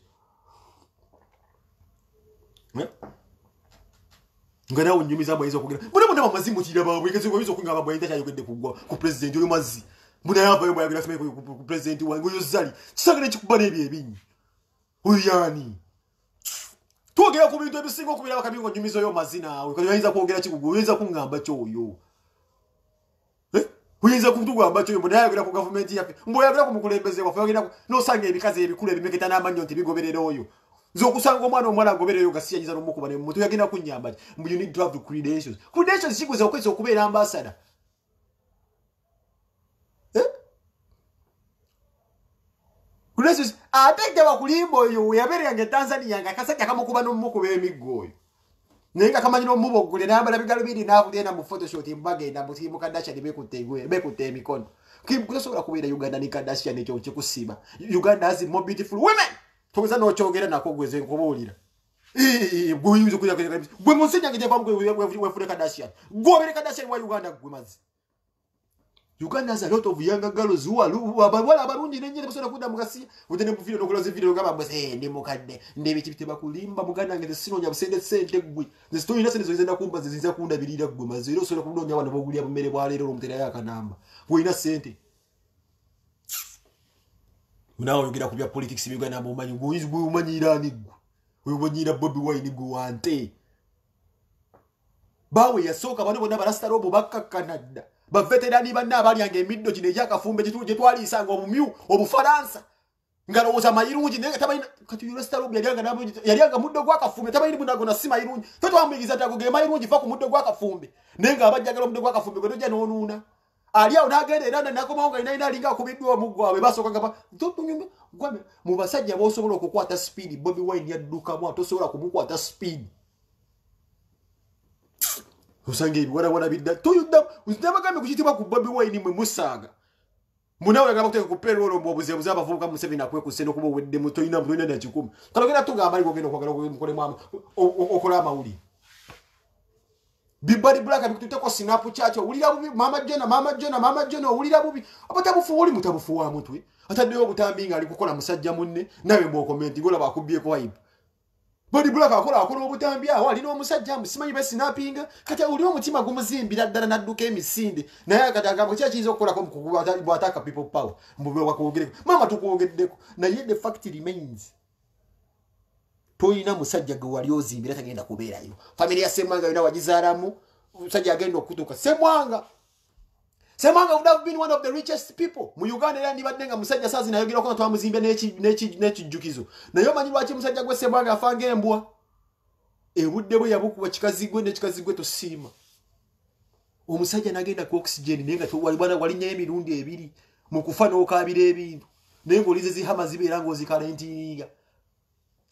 Speaker 1: ngana unyumiza bwayizo kugira buna amazimu kira babwe keze ngo bizo kungaba bwayita cyayogede kugwa ku president yo mazi buna yava yo yagira sime ku president wangu yo zali kisagale kikubana ebinyi uyani tuogera ku bintu ebisingo kubira bakabingo nyumizo yo mazina awe kandi yayiza kuogera kikugo yayiza kungamba cyoyo Uyinza kutugamba cyo mbona yagera ku government yafe mbo yagera ku mukulembeze wafe yagera no sanga ebikaze ebikule bimeketa namanyo nti bigoberera oyo zo kusanga omwana agoberera Gasia yiza no mukuba ne mutu yagenda kunyamba mbu you need to have the credentials sikuza okwese okubeera ambassador credentials atete bakulimbo oyo yaberera nge Tanzania nga kasajja kamukuba no mukuba emigoyo Nenga kama nyino mubo gule nambala bigalo bidi navugenda mu Photoshop mbagenda mu timu Kardashian bekute emikono. Kusobola kubeera Uganda ni Kardashian ekyo kikusiba. Uganda has more beautiful women. Toza no kyogera nako gweze nkobulira. Buyuzo kuya gwe monsinya ngeje bamwe we Kardashian. Gwe Kardashian wa Uganda gwimazi. Uganda has a lot of younger girls who are wala abarungi nenye basobola kuda mugasi udene mu video nokulaze video ngaba mbese ndi mukadde ndebe kibite bakulimba muganda ngeze sinonya busende sente gwe the story nase nizozenda kumba zizinza kunda bilira gwe maziro sobola kunonya abana bogulia bumere bwa lero omutera yakanamba gwe ina sente unawo yogira kubya politics bigana mumanyi gwe umanyirani gwe ubonyira Bobby Wine gwe wante bawe yasoka bano bona barasta robo bakka Canada ba veterani banna abali yange emiddo kine yakafumbe kituje twali isanga obumyu obufaransa ngalo oza mayirungi nenga tabayina kati yuresta robo yalianga muddo gwa kafumbe tabayini bunago na sima irungi toto ambigiza tago ge mayirungi fa ku muddo gwa kafumbe nenga abajjagala muddo gwa kafumbe godoja nonuna ali awo nagende era nakomanga ina linga kubiddwa omugwawe basoka ngaba totunyume gwame mu basajja bosobola okukwata speed Bobby Wine yadduka mwa tosobola kumukwata speed Usange wana bidda tuyudda uzidabagambe kukitibwa ku Bobby Wine mwe musaga munawe ngaba kuteka ku payroll mbobuze abavubuka mu 7 akwe ku seno kubo wedde mu toyina mu 10 kalogera tugamba ali kugenda kwagala mukole mama okola amawuli Bibali Black abikututa ko sinapu chacho ulira bubi mama Jona ulira bubi abatabufu uli mutabufu wa mutwe ataddeyo obutambinga ali kukola musajja munne nawe mbo comment gola bakubye ko vibe Body block akola obutambya walina omusajja musimanyi besi napinga kati uli omutima gumuzimbira ddala nadduka emisinde naye kati agamba kya kizo okukola ko bwataka people power mbube wakwogere mama tukuogeddeko naye the fact remains toyina musajja gwe wali ozimbira tagenda kubeerayo family ya Semwanga yona wagizaalamu musajja agenda okutuka Semwanga would have been one of the richest people mu Uganda era ndibaddenga musajja sazi nayogera ko twamuzimbya n'ekijjukizo naye omanyi lwaki musajja gwe Semwanga afanga embwa ebudde bwe yabukuba kikazigwe n'ekikazigwe tosiima omusajja nagenda ku oxygen naye nga wali nyo emirundi ebiri mu kufa n'okaabira ebintu naye ng'olize zihama zibeera ng'ozikalentinga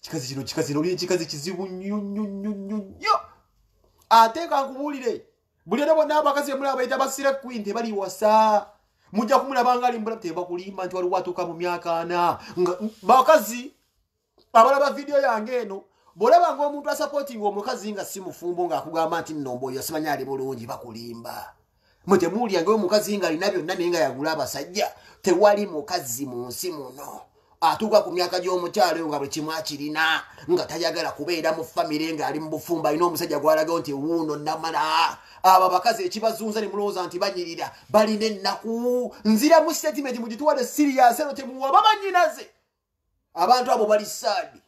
Speaker 1: kikazi oli ekikazi kizibu nnyo ate kankubuulire buli era bonna abakazi emulaba bayita basira queen tebali wasa mujja kumulabanga ali mbula tebakulimba nti waliwo atuuka mu myaka 4 bakazi abalaba video yange eno bolaba ng'omuntu asupporting omukazi nga si mufumbo ng'akugamba nti nnombo oyo asimanya ali bulungi bakulimba mutemuulya ng'omukazi nga alina byonna naye nga yagula abasajja tewali mukazi mu nsi muno atuuka ku myaka gy'omukyalo nga buli kimu akirina nga tayagala kubeera mu famire ng'ali mu bufumbo alina omusajja gw'alaga nti wuuno namala abo abakazi ekibazunza ne mulowooza nti banyirira balina ennaku nzira mu statement mugituwadde serious eno temuwa babanyinaze abantu abo bali saadi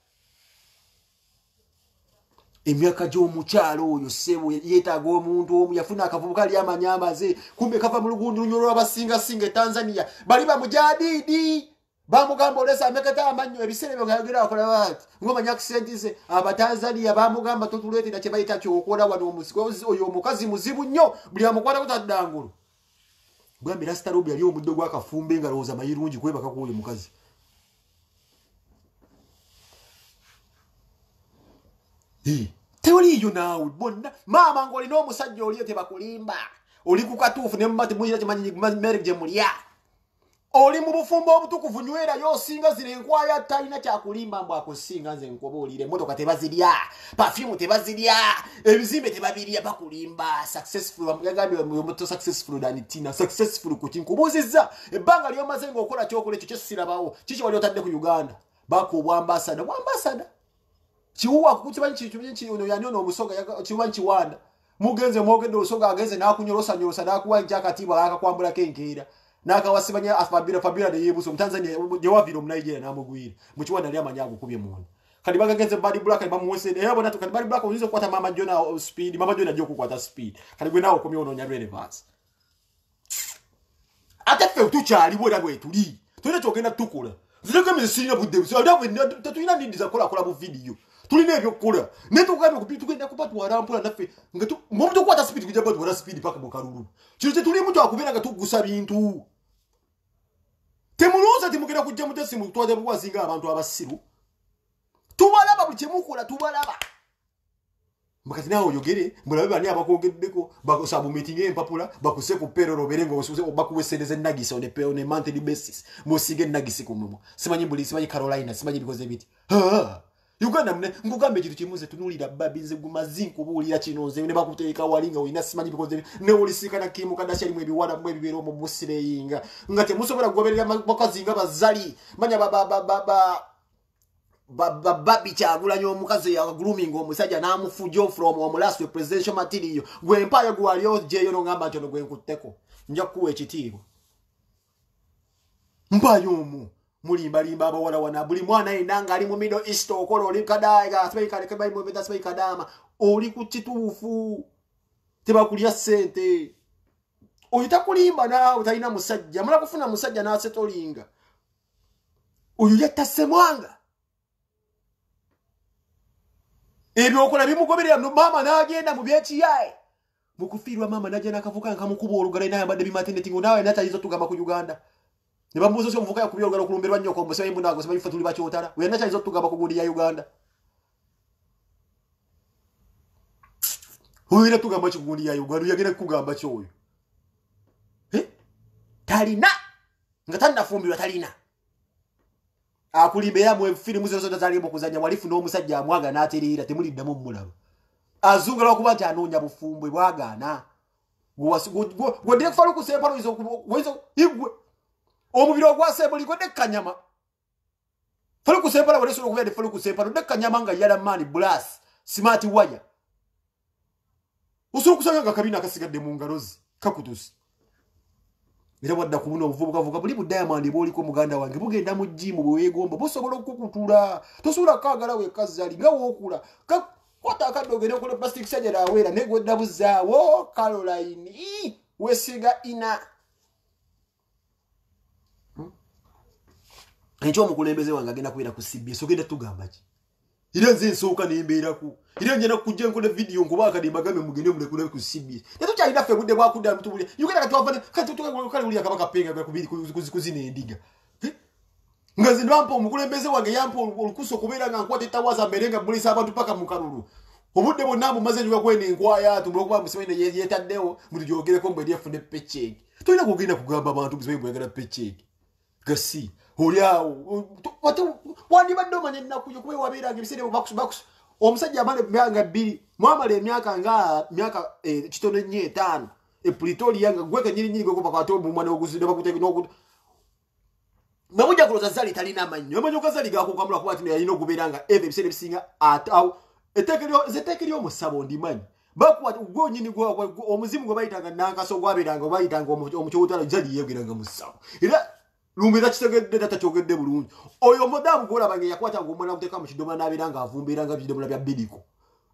Speaker 1: emyaka gy'omukyalo oyo ssebo yeetaaga omuntu omu yafuna akavubuka ali amanyamaze kumbe kava mu lugundu lunyo lw'abasingasinga e Tanzania bali bamujadiidi bamugamba olesa ameketa amanyo ebiseera byo ngayogera akola bati ngomanya accent ze abatanzania bamugamba tutuleetera kye bayita kyokola wano oyo omukazi muzibu nnyo buli amukwata kutaddangulu bwambi Rasta Robi yali omuddo gw'akafumbe nga lowooza mayirungi kwebaka kuoyo mukazi teoliyo naawe bonna maama ng'olina omusajja oliyo tebakulimba oli ku katuufu ne mumati muyira kimanyi mere gye mulya oli mu bufumbo obutukuvu nywerayo osinga zino enkwaya talina kyakulimba mbu akusinga nze nkoboolire emmotoka tebazirya perfume tebazirya ebizimbe tebabirya bakulimba successful yagambye omuto successful than Tina successful kuti nkubuuzizza ebbanga ly'omaze ng'okola kyokola ekyo kyesirabawo kiki wali otadde ku Uganda bako obwambasada kiwuwa kukibanyi ono yani ono omusoga kibanyi Kiwanda mugenze mwogedde olusoga agenze n'akunyolosa n'akuwa jakatiibwa akakwambulako enkeera n'akawasibanya Fabira de yebuso Tanzania gye wavira mu Nigeria n'amugwira mu Kiwanda ali amanya agukubye muno kati bagagenze Bad Black bamuwese era bona tukati Bad Black ulizo kwata Mama Jona speed Mama Jona ajja okukwata speed kati gwe nawo komye ono nyalwe reverse ate fe tukyali bwera bwe tuli tulina kyogenda tukola zireke misirina budde so ndawe tetulina ndindi za kola bu video tulina ebyo kukola netugambe kupita tugenda kupatwala mpula naffe ngatu ngomuntu kwata speed kujja batwala speed paka mu kalulu kyo tuli muntu akubera nga tugusa bintu temuluza timugenda kujja mutesi mu twade bwazinga abantu abasiru tubalaba buli kyemukola tubalaba makati nawo yogere mulabe bani abakogeddeko bakosabu meeting empapula bakuse ku peroro berengo bakuwesereze nagisi on a monthly basis musige nagisi kumumo simanyi buli simanyi Carolina simanyi bikoze biti Uganda mne ngugambe kitu kimuze tunulira babinze gumazinku bulira kinonze ne bakuteeka walinga wina simanyi bikoze ne olisika na kimu kadasha limwe biwala mwe bibero mu musireyinga ngate musobora kugoberera bakazi nga bazali manya babi kyagulanye omukazi ya grooming omusajja namufujo from omulaswe presidential material gwe empire gwalyo jeyo no ngamba ntono gwe nkutteko nja kuwa ekitiibwa mpayo omu mulimba abawala wana buli mwana inanga ali mu Middle East okola oli kadaiga asibika lekebai mu beta asibika dama oli ku kituufu tebakulya sente oyita kulimba na utalina musajja mala kufuna musajja na setolinga oyo yetta Semwanga ebyo okola bimugoberera mama n'agenda mu byekiyaye mukufirwa mama n'agenda akavuka nkamukuba olugala naye abadde bimatendeti ngo nawe natayizo tugamba ku Uganda ne bambuzo so mvuka yakubya olugala kulumberwa nnyo ko mbese mbundago sema ifa tuli bakyotala we natayizo tugamba ku gundi ya Uganda oyira tugamba ki gundi ya Uganda yagenda kugamba kyoyo talina nga tannafumbirwa talina akulimbe ya mwe filimu zo zali mu kuzanya walifu n'omusajja amwaga n'aterera temuliddamu mulaba azungala okuba nti anoonya bufumbwe bwagana gwe direct falu kusempalo izo igwe omubiro gwase buli gode kanyama Falo kusempala wale solo kubya falo kusempala ndeka nyamanga yala mani blast smart wire. Usoko kusanga kabina akasigadde mu ngalozi kakutusi. Era wadda kubuna ovubuka buli Diamond boli ko muganda wange bugenda mu gym bwegomba bosobola okukutula tosula kagala we kazali nga wokula kwata akadogere ko plastic surgery awera negwedda buzaawo Caroline wesiga ina Encho omukulembeze wange agenda kubeera ku CBS ogenda tugamba ki ira nze nsooka nembeera ku ira njena kujja nkole video nkuba akadimba game mugende mulekule ku CBS neto kyalina ffe budde bwakudda mutubule yugenda katwavane kale uli akabaka penga kuzina endiga nga nze ndampa omukulembeze wange yampa olukusa okubeera nga nkwata etawaza mberenga bulisa abantu paka mu kalulu obudde bonna mumaze njuga kwene enkwaya tumulikuba musibaine yetaddewo mutujogereko mbwe lyefune paycheck tolina kugenda kugamba abantu musibaine bwegala paycheck gasi Oliao wandibadde omanya ennaku kuba wabeeranga ebiseera bakusu omusajja amale myaka 2 mwamala emyaka myaka kitono nnyo 5 Pretoria nga gweka nyiri gwe kwata omwana oguzinde bakuteke n'okutu namujja kuloza zali talina amanyo amanyo kazali gakukamula kuba ati yalina okubeeranga ebiseera ebisinga atawo eteekeri omusabo ndimanyi bakwata gwo nyini gwa omuzimu gwe bayitanga nankaso gwabeeranga bayitanga omukyowotala zali yegeranga musabo era lumira kitegedde data kyogedde bulungi oyo modamu gola bange yakwata ngomwana kuteka mu kidomala nabiranga avumberanga bidomala bya bidiko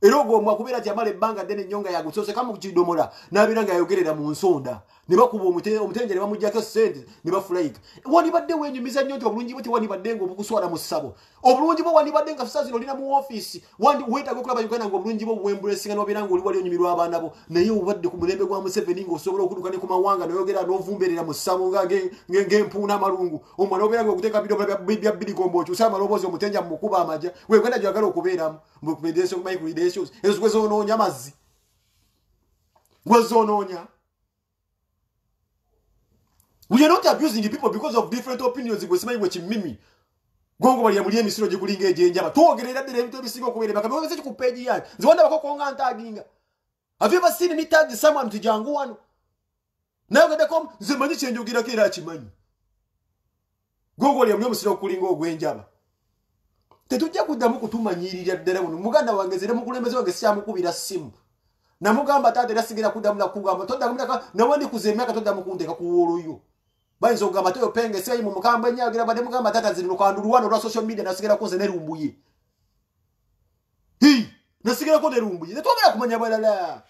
Speaker 1: era ogwo mwakubeera tyamale banga dene nyonga yagusose kama ku kidomola nabiranga yayogerera mu nsonda ne bakuba omutenjere bamujjako sente ne bafulaika wanibadde wenyumiza nnyo nti obulungi bwe wanibadde ngo obukuswala mu ssabo obulungi bwe wanibadde nga fusazino olina mu office wetaaga okulaba Uganda nga obulungi bwe bwembulesinga n'obeera oli wali onyumirwa abaana bo naye obadde ku mulembe gwa Museveni ng'osobola okutuuka ne ku mawanga noyogera n'ovumberera mu ssabo ng'empuuna amalungu omwana obeera ng'okuteeka bidomola bya bidiko mb'okyusa amaloboozi omutenja mu mukuba amaja Uganda gyagala okubeeramu microdations ezo gwe zoonoonya mazzi gwe zoonoonya. We are not abusing people because of different opinions. We say which mimi. Gongo bali yamuli emisiro gikulinga ejenjaba. Twogerera ddere ebintu ebisinga okubeera bakabe wese ku page yange. Nziwanda bakokonga ntaginga. Have you ever seen me tag someone to jangu wano? Nayo gade kom zimanyi kyenjogira kera kimanyi. Gongo bali yamuli emisiro okulinga ogwenjaba. Tetujja kuddamu kutumanyirira ddere buno. Muganda wange zire mukulembeze wange syamukubira simu. Namugamba tate rasigera kuddamu na kugamba todda nawandi kuzemyaka todda mukunteka kuwoluyo. Bayinza okugamba toyo penge seyi mu mukamba enyagira badde mugamba tata ziri lukandulwano lwa social media nasigera ko ne rumbuye. Nasigera ko ne rumbuye. Netwagala kumanya balala.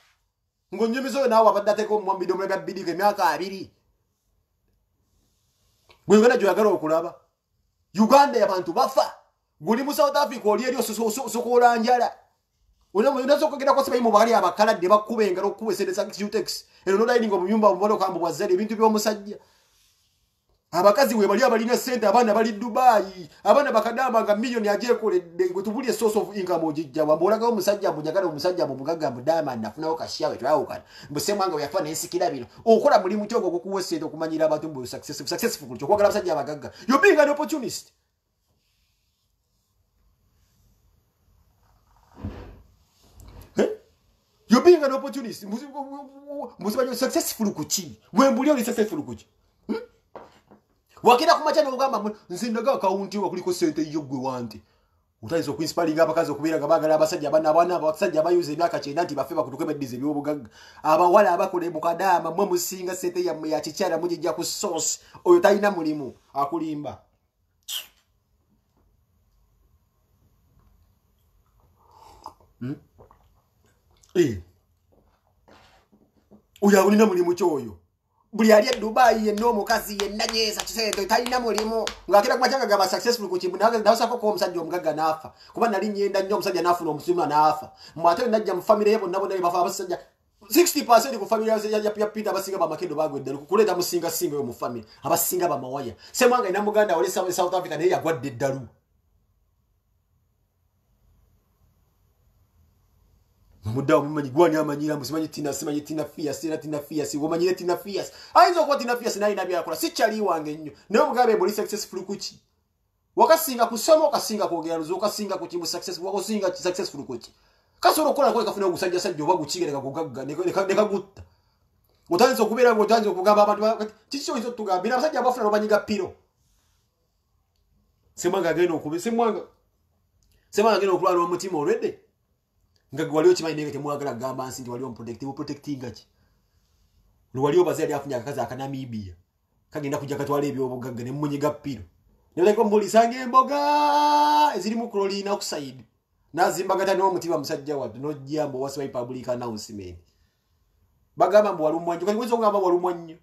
Speaker 1: Ngonyemizo nawe abadateko mu bidomo bya bidike emyaka 2. Gwengana joyagala okulaba. Uganda yabantu bafa. Guli mu South Africa oli eri sokola njala. Unazo kugenda kwa sababu mubali abakaladde bakube engalo kuwe sedesa Qtex eno no dining mu nyumba mbolo kambo wazali ebintu byomusajja abakazi we bali abalina center abana bali Dubai abana bakadama nga million ajekoledde gutubulye source of income ojijja wambolaga omusajja mbunyagala omusajja mu bugaga mu Diamond nafunawo kashawe twawukana mbusemwanga yafana ensikira bino okola muri mutyogo okukuwe sente okumanyira abantu mbu successful kyo kwagala abasajja abagaga you being an opportunist. You're being an opportunist. Musiba successful kuchi. Wembuli oli successful kuchi. Wakira kumachana ugamba nzindaga account yo kuliko sente yo gwe wanti. Utaizo kuinspiring abakazi okubira gabagala abasajja abana abasajja abayuze emyaka 9 nti bafe bakutukebedize byobugaga. Abawala abakole mukadama mwe musinga sente ya chichara mujija ku source oyo talina mulimu akulimba. Uya ulina mulimu kyoyo. Buli ali Dubai yenno mukazi yennanyeza kisente talina mulimu. Ngakira kumachanga gaba successful ku chimbu nawe sako ko omusajja omugaga nafa. Kuba nali nyenda nnyo omusajja nafu n'omusima nafa. Mwate najja mu family yebo nabo naye bafa abasajja 60% ku family ya Peter abasinga ba makedo bagwedde kuleta musinga singa yo mu family. Abasinga ba mawaya. Semwanga ina Muganda wale South Africa naye yagwadde ddalu. Muda mumanyi gwani amanyira musimanyi tina simanyi tina fias womanyire tina fias aizo kwa tina fias nayi nabya akola sichali wange nnyo nayo mugabe boli successful kuchi wakasinga kusoma okasinga kwogera luzo okasinga ku timu successful wakosinga successful kuchi kasoro kola kwa kafuna ogusajja sajja oba gukigereka kugagga neka gutta otanzo kubera ngo tanzo kugamba abantu chicho izo tugambira abasajja abafuna babanyiga piro semwanga agenda okube semwanga agenda okulwala omutima already nga waliyo kimanyi nenge temwagala gamba nsi nti waliyo protectinga ki waliyo obaze yali afunye akakazi akanamibia kagenda kujja katwala ebyobugagga ne mmunyiga ppiro nebulako mbulisanga emboga eziri mu Carolina okuside nazimbagata n'omutima musajja wadde n'ojjambo wasibayi public announcement bagamba mbu walumwanyo kati wezi okugamba walumwanyo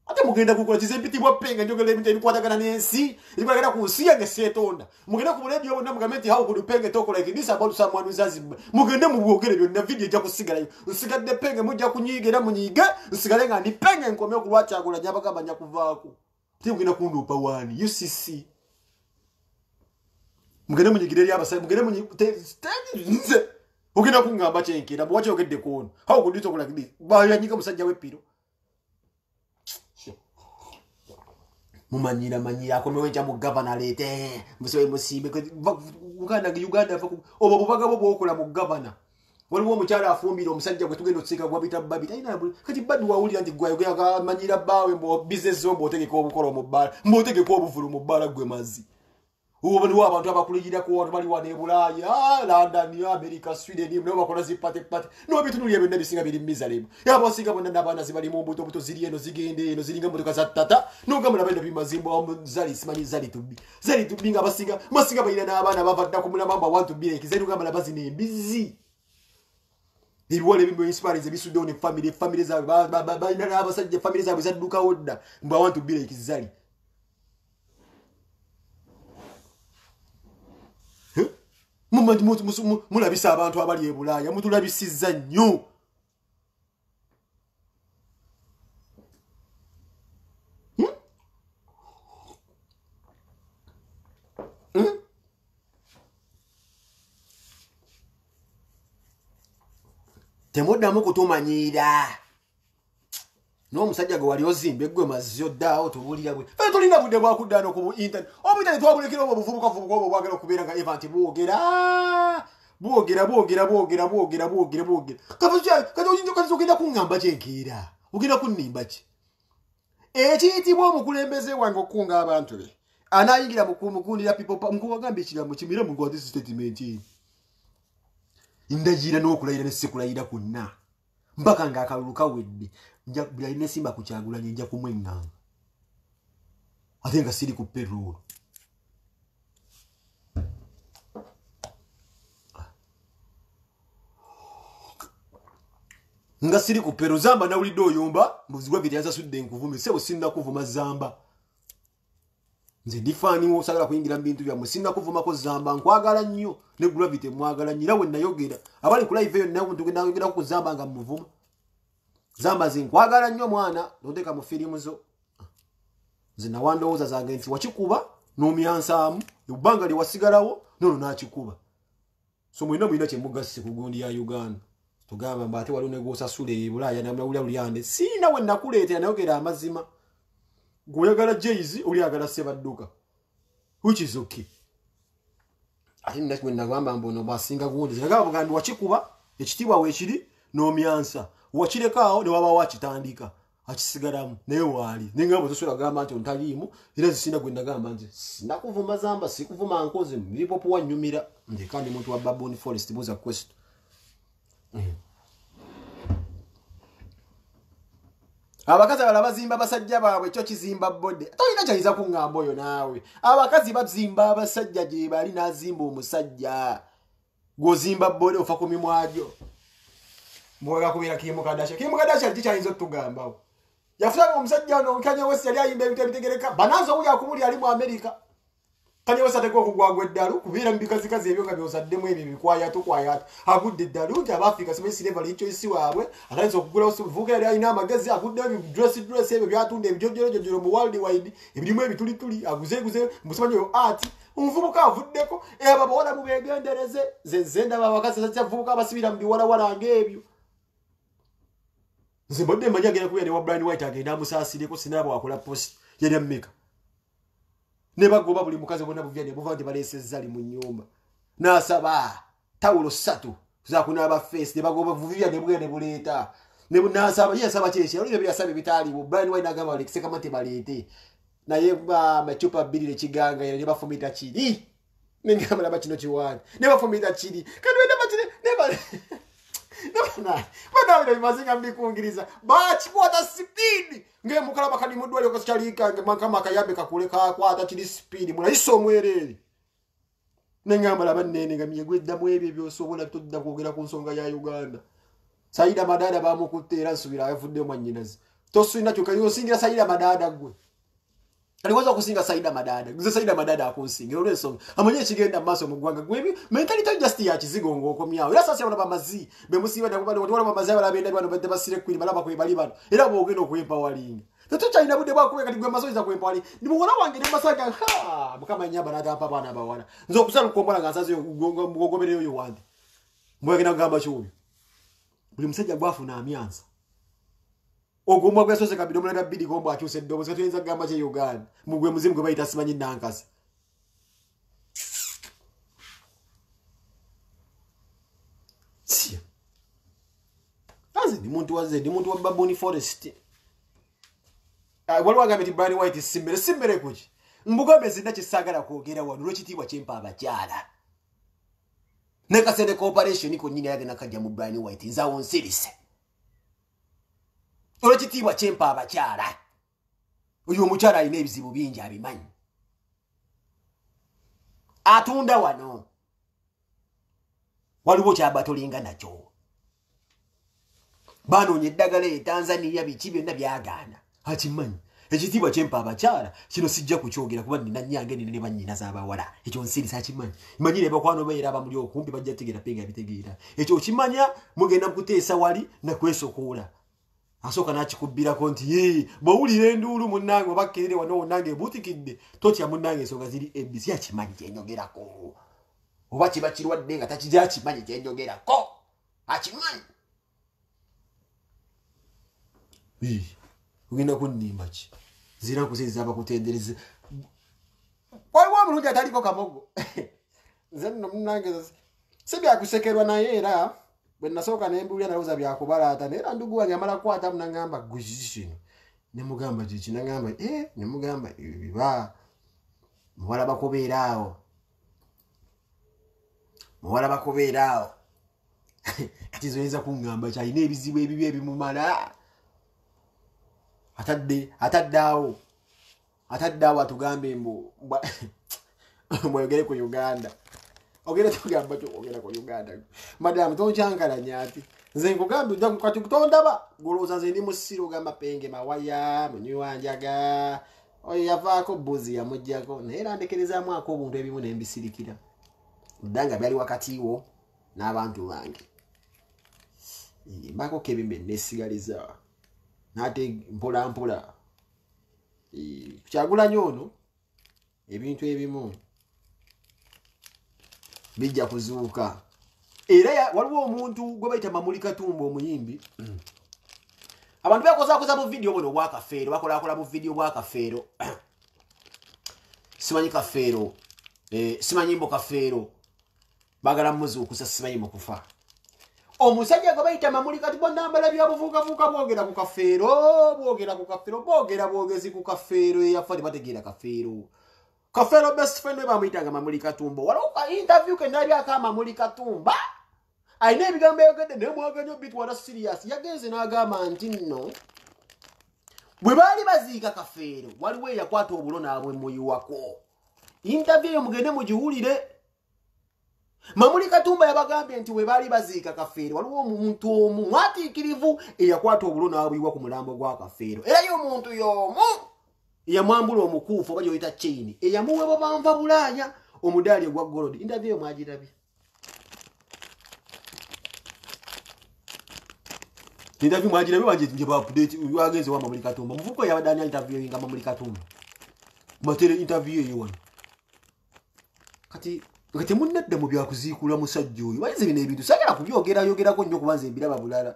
Speaker 1: ate mugenda kukola kizempitibwa penga njogera ebintu ebikwatagana n'ensi ebikwatagana ku nsi yange seetonda mugenda ku buledio bonna mugambe nti how could penge talk like this about someone who's Zanzibar mugende mubwogere byonna video ejja kusigalayo nsigadde penge mujja kunyiga era munyiige nsigale nga ndi penge nkomye okulwakyagula nyabagamba nja kuvaako te mugenda kunduupa wani UCC mugende munyigire eri abasajja mugende munyize ogenda kungamba kyenkera bwe wakyogedde kono how could you talk like this bayanyiga musajja w'eppiro mumanyira akomewo nja mu governor lete musobe musibe Uganda obo bubaga bwo bwokola mu governor waliwo omukyala afumbira omusajja gwe tugenda okusika gwabita babita ina kati badu wawulira nti gwayogera manyira bawe mbo business zombo otegeka obukolo mu bbala mbotegeka obuvulu mu bbala gwe mazi uwo ni abantu abakulira ko watu bali wane Bulaya London America Sweden no bakola zipate no bitunuli ebyo nabisinga biri mizalemu yabo singa bonna nabana zibali mu mbuto ziri eno zigende eno ziringa mbuto za tata no gamula benda bimazimbo zali simanyi zali tubi nga basinga masinga bayina n'abaana bavadda ku mulamba want to be like zeri gamula bazine mbizi ibiwole bimbo inspire bisudde on family za bayina n'abasajja family za bizaduka odda mba want to be like zali mulabisa abantu abali e Bulaya mutulabisiza nnyo temuddamu kutumanyira n'omusajja gwe wali ozimba eggwe mazzi oddaawo tubulira bwe fe tulina budde bwakuddaano ku internet obutali twabulekera obwo buvubuka obwo bwagala okubeera nga event bwogera kati oyinza ogenda kuŋŋamba kyenkeera ogenda kunnimba ki ekiyitibwa omukulembeze wange okukunga abantu be anaayingira mukundira people mukuwagamba ekigambo kimire mu God statement ndagira n'okulayira ne sekulayira kunna mpaka ng'akalulu kawedde nja byaline simba kukyagulanye nja kumwenganga ate nga siri ku payroll nga siri ku payroll zamba nawulidde oyomba muzigwa biriaza sudde enkuvume sebo sinna kuvuma zamba nze ndifaaniwo osagala kuyingira mu bintu byammwe sinna kuvumako zamba nkwagala nnyo ne gravity mwagala nyira we nayogera abali ku live eyo nawe tugenda ku zamba nga muvuma zamba zinkwagala nnyo mwana noteka mu firimu zo zina wandowooza zange nti wakikuba n'omyansaamu ebbanga lye wasigalawo nono n'akikuba so mwina kyemugasse ku gundi ya Uganda tugamba mba ate waliwo ne gwosasula e Bulaya namawulira Lulyande siina we nakuleetera nayogera amazima gwoyagala Jayz olyagala Sebadduka which is okay ate ndakwe nagamba mbono basinga gundi zagaba bugambi wakikuba ekitibwa weekiri n'omyansa wakirekawo ne waba wakitandika akisigalamu naye waali nengabo tosula gamba nti ontaliimu era zisinda gwe nagamba nti sinakuvuma zamba sikuvuma nkoze mbipopo wanyumira nze kandi muntu wa Baboon Forest buza quest abakazi balabazimba basajja baabwe kyo kizimba bodde toyina kyayiza kuŋŋamba oyo naawe abakazi bazimba abasajja gye bali n'azimba omusajja gw'ozimba bodde ofa ku mimwagyo mwaga kubeera Kim Kardashian kikyayinza otugambawo yafuna omusajja ono Kanye West yali ayimba ebintu ebitegereka bananza owuli akumuli ali mu Amerika Kanye West ateka okugwagwa eddalu kubeera mu bikazikazi ebyo nga byozaddemu ebyo bikwayata agudde eddalu nti Abafrika simanyi Silver Choice waabwe atandise okugulawo vuga yali alina amagezi aguddeyo dress ebyo byatunda ebijojjolojjolo mu world wide ebirimu ebitulituli aguzeeguze musimanyi oyo art omuvubuka avuddeko abo bawala mubeegendereze ze ndaba abakazi zakyavubuka abasibira mu biwalawala ng'ebyo nze mbadde manya agenda kubeera ne wa Brian White agenda amusaasireko sinaba wakola post yali ameka ne bagoba buli mukazi bonna buvya ne buva nti baleesezza ali mu nnyumba n'asaba tawulo 3 za kunaaba face ne bagoba buvya ne bugende buleeta ne n'asaba yasaba kyeki olibyo byasaba bitaaliwo Brian White agamba balekise kama tebaleete naye machupa bbiri ne kiganga ne bafumita kiri nengamba laba kino kiwani ne bafumita kiri kadwenda batine bana bimazinga mbikungiriza bachikwata speed nge mukalaba kali mudwali okasikyalika kama akayabe kakuleka kwata kiri speed munayiso omwerere nengamba laba nene ngamye gweddamu ebyo byosobola tudda kwogera ku nsonga ya Uganda Saida Madada bamukutte era nsubira avudde mwanyinazi tosina kyo kayo singira Saida Madada gwe aliweza kusinga Saida Madada guze Saida Madada akunsingira olwensonga amanye kigenda maso mugwanga gwebi mentality just ya kizigo ngoko myao era sasa yabona bamazi bemusiba ndakubali watu bamazi balabenda bano bade basire kwini balaba kwebali bano era bogenda okuyempa walinga tutuchaina bude bakubeka kati gwe masoiza kwempa wali ndimugona wange ne masaka ha mukama nyaba natampa bana bawala nzo kusala kukombola ngasazi mugogobere yo wandi mwege nagamba chubi buli musajja gwafuna amyansa ogomba kwesose kabidomo na bidi gomba akyuse dobo setuyenza gamba kye Uganda mugwe muzimu gwe bayita simanyi nankasi sia aze ni muntu wa Baboni Forest waliwo agambe ti Brian White simbere kuki mbugambe zinda kisagala kwogera wano lwekitibwa kyempa abakyala ne kasende cooperation iko nyine yage nakajja mu Brian White nzawo nsirise olwekitibwa kyempa abakyala oyo omukyala alina ebizibu bingi abimanyi atunda wano waliwo kyabatolinga nakyo banoonya eddagala e Tanzania biki byonna byagaana akimanyi ekitibwa kyempa abakyala kino sijja kukyogera kuba nina nyange nine bannyina z'abawala ekyo nsirisa akimanyi imanyire bakwano beera bamuli okumpi bajja tegera penga bitegeera ekyo kimanya mugenda kuteesa wali nakwesokoola asoka nakikubbirako nti bawulire enduulu munnange obakkirire wano nange ebuutikidde totya munnange ensonga ziri ebisi akimanyi kyenyogerako oba kiba kirwadde nga takijja akimanyi kyenyogerako akimanyi ugenda kunnimba ki zira nkusinza abakutendereza waliwo omulungi ataliko kamogo nze nno munnange sibyakusekerwa naye era bwe nasooka nembulira nalowooza byakubalaata naye era ndugu wange amala kukwata munagamba guzishino ne mugamba kiki nagamba ne mugamba biba muwala bakubeeraawo kati zoyinza kuŋŋamba kyalina ebizibu ebibi ebimumala ataddeawo atugambe mweyogere ku Uganda ogera tugamba kyogera ku Uganda madam tonkyankalanya ati nze nkugambe ojja kati kutondaba golooza nze ndi musiro gamba penge mawaya munywanjaga oyo yavaako buzi yamujjako naye era ndekerezaamu ako obuntu ebimu nembisirikira ddanga byali wakatiwo n'abantu bange mbako kebimbe nesigaliza nate mpola Kyagulanyi ono ebintu ebimu bijja kuzuuka era waliwo omuntu gwe bayita Mamuli Katumba omuyimbi abantu bakoza mu video bono bwakafeero bakola mu video bwakafeero simanyi kafeero simanyi mbo kafeero bagala muzuukusa simanyi mu kufa omusajja gwe bayita Mamuli Katumba nambala byabuvuukavuuka bwogera ku kafeero bwogezi ku kafeero eyafa tebategeera kafeero best friend we bamuyitanga Mamuli Katumba waliwo ka interview ke nabyaka Mamuli Katumba ayina ebigambo yogedde naye mwaganya obitwala serious yagenze n'agamba nti nno bwe baali baziika kafeero waliwo eyakwata obulo naabwe muyiwako interview eyo mugende mugiwulire Mamuli Katumba yabagambye nti we baali baziika kafeero waliwo omuntu omu mwatiikirivu eyakwata obulo n'abwiwa ku mulambo gwa kafeero era y'omuntu y'omu yamwambula omukuufu oba gyoyita chain eyamuwebwa banva bulaanya omudaali ogwa gold interview mwagirabye wanje nje ba update wagenze wa Mamuli Katumba muvuko yabadani interview yinga Mamuli Katumba matere interview yiwona kati munnadde mu byakuziikula musajja oyo bayize bino ebintu sagala kubyogerako nnyo kubanza ebiraba bulala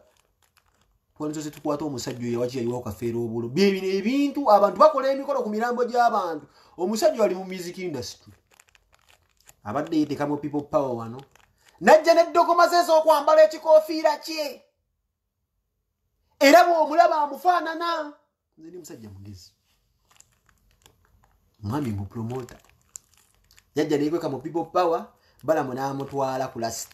Speaker 1: twanzoze tukwata omusajja oyo waki yaliwo kafeero obulo bino ebintu abantu bakola emikolo ku mirambo gy'abantu omusajja ali mu music industry abadde yeetekamu people power wano najja neddogoma ze z'okwambala ekikoofiira kye era bw'omulaba amufaanana nze ndi musajja mugezi mwami mu promoter yajja nekweka mu people power bala munamutwala ku last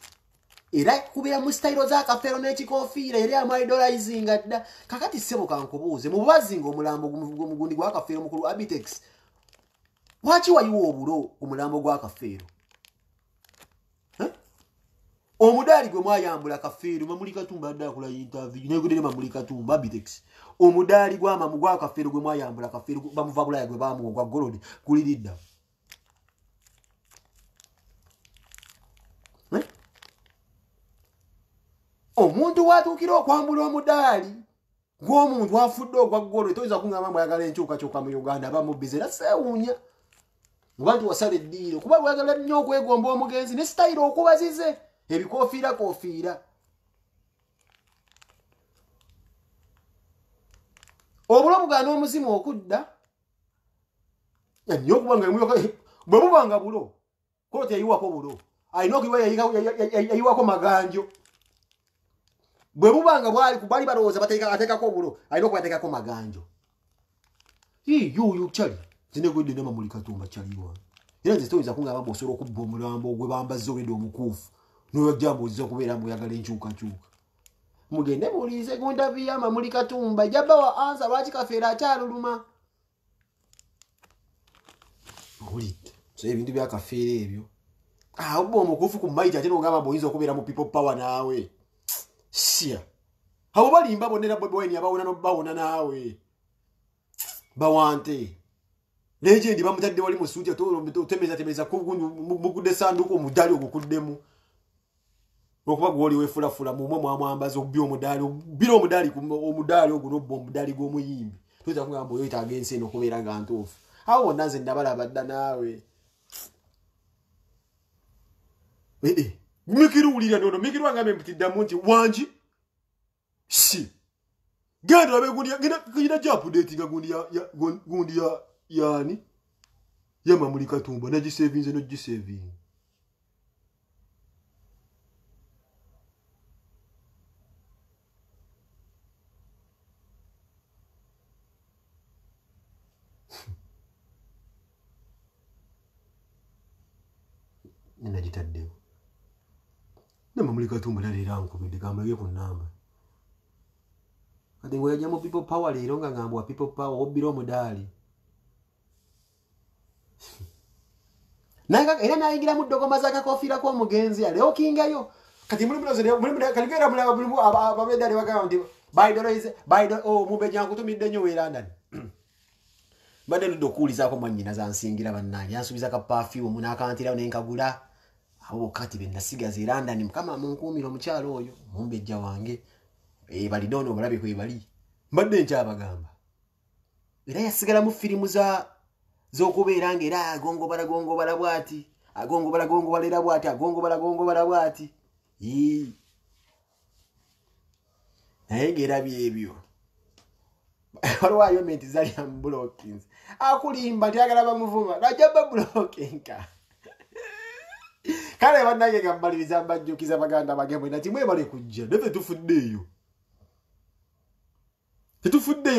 Speaker 1: era kubira mu style za kafero n'ekikofiira yali amidolizing adda kakati sebo kankubuuze mu bubazinga omulambo gundi gwa kafero mukulu Abitex wachi wayiwo obulo omulambo gwa kafero omudali gwe mwayambula kafero Mamuli Katumba adda kula interview negudere Mamuli Katumba Abitex omudali gwa mamu gwa kafero gwe mwayambula kafero bamuva bulaya gwe bamu gwa golode kulidda omuntu watukira okwambula omudali gw'omuntu afudde ogwa golode toyinza kungamba mbu ayagala enkyukakyuka mu Uganda bamubizera sewunya mubantu wasale eddiiro kuba lwagala nnyo okwegomba omugenzi ne style okubazize ebikofiira obulo bugana omuzimu okudda nnyo kubanga bwe bubanga bulo kooti yayiwako bulo alina okuba yayiwako maganjo bwe bubanga bwali balowooza ateekako obulo alina okuba ateekako maganjo yuyu kyali zinegwedde ne Mamuli Katumba kyaliwa era nze toyinza kungamba mbu osobola okubba omulambo ogwe bambazze obwedde omukuufu noyojja mbuoziza okubeera mbu oyagala enkyukakyuka mugende muliize gundabiya Mamuli Katumba jabba wa ansa lwaki kafeera akyaluluma olidde so ebintu bya kafeera ebyo obba omukuufu ku maiti ate nogamba mbu oyinza okubeera mu people power naawe sia abo balimba bonnera bweni abawona nobawona naawe bawante legend bamutadde wali mu suuti otemeza mugudde sanduku omudali ogukuddemu okuba gwoli wefulafula mumwe mwamwambaza okubbi omudali bira omudali ogunobba omudali gw'omuyimbi toyinza kugamba oyetaaga ensi eno okubeera nga ntuufu awo bonna nze ndabalaba dda naawe mikiruwulira nono mikiru wangambe mpitiddamu nti wangi si genda abe gina japudetinga gundi yani ya Mamuli Katumba nagisevinze nogisevinga ninagitaddewo ne Mamuli Katumba naleera nkumidde gambage ku namba kati ng'oyajja mu people power leero nga ngamba wa people power obbira omudaali era nayingira mu ddogoma z'akakofiira k'omugenzi aleokingayo kati kaligera ababedali bagamba nti mube jankutumidde nnyo weerandani mbadde ludde okuwulizaako mwannyina zansingira bannange yansuubiza ka perfume n'akantirawo nenkagula abo kati be nasigaza e London mukama munkuumira omukyalo oyo mumbejja wange balidoono obulabe kwe bali mbadde nkyabagamba era yasigala mu firimu z'okubeera ng'era agongobala bw'ati agongobalera bw'ati agongobala bw'ati naye ng'erabye ebyo waliwo ayomenti zali amubulokins akulimba nti agala bamuvuma lwajja babulookinka kale bannange nga mmaliriza mbajjukiza baganda bagemwe nati mwebale kujja naffe tetufuddeeyo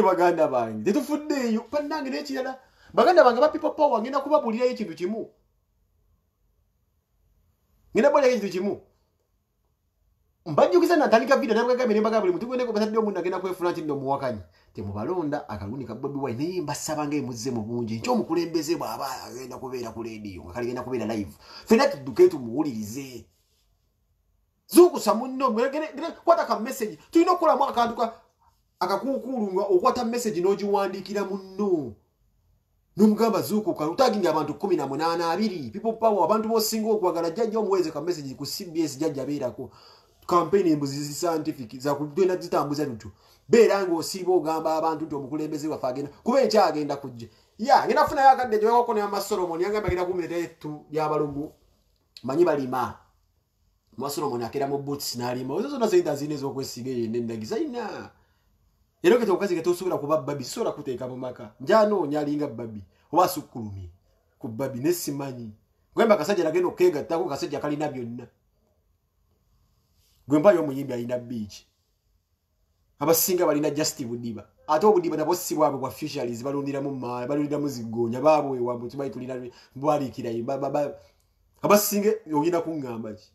Speaker 1: baganda bange tetufuddeeyo bannange n'ekirala baganda bange ba people power ngenda kubabulirayo ekintu kimu mbajjukiza natandika video nabagambye nembaga buli muntu gwene batadde omuntu agenda kwefuna nti ndo muwakanyi temubalonda akalundi ka Bobi Wine naye mbasaba ng'emuzze mu bungi nti omukulembeze bw'aba agenda kubeera ku radio nga kaligenda kubeera live fena tudduke tumuwulirize zuukusa munno kwata ka message tulina okukolamu akantu akakuukulu nga okwata message n'ogiwandiikira munno n'omugamba zuukuka utaginga abantu 18 people power abantu bosinga okwagala jjajja omuweeze ka message ku CBS jjajja beerako campaign embuzi scientific za kugenda zitambuza lutu beera ng'osiiba ogamba abantu nti omukulembeze waffe agenda kuba enkya agenda kujja ngenda funayo akadde gyewako ne Solomon yangamba agenda kumireta etu ly'abalugu manyi balima Solomon akera mu boots n'alima ezo zonna zeyita zine ez'okwesiga eyo n'endagiza ina era okete omukazi getosobola kuba babbi sisobola kuteeka mu maka njanoonya alinga babbi oba asukkulumye ku babbi nesimanyi gwemba akasajja nagenda okukeegattako kasajja kalina byonna gwe mpayo omuyimbi alina biiki abasinga balina Justin Budiba ate Budiba nabo si bwabwe kwa fisheries balundiramu mayi balundiramu zigonya babwe wabwe tubayi tulina bwalikira abasinga oyina kungamba ki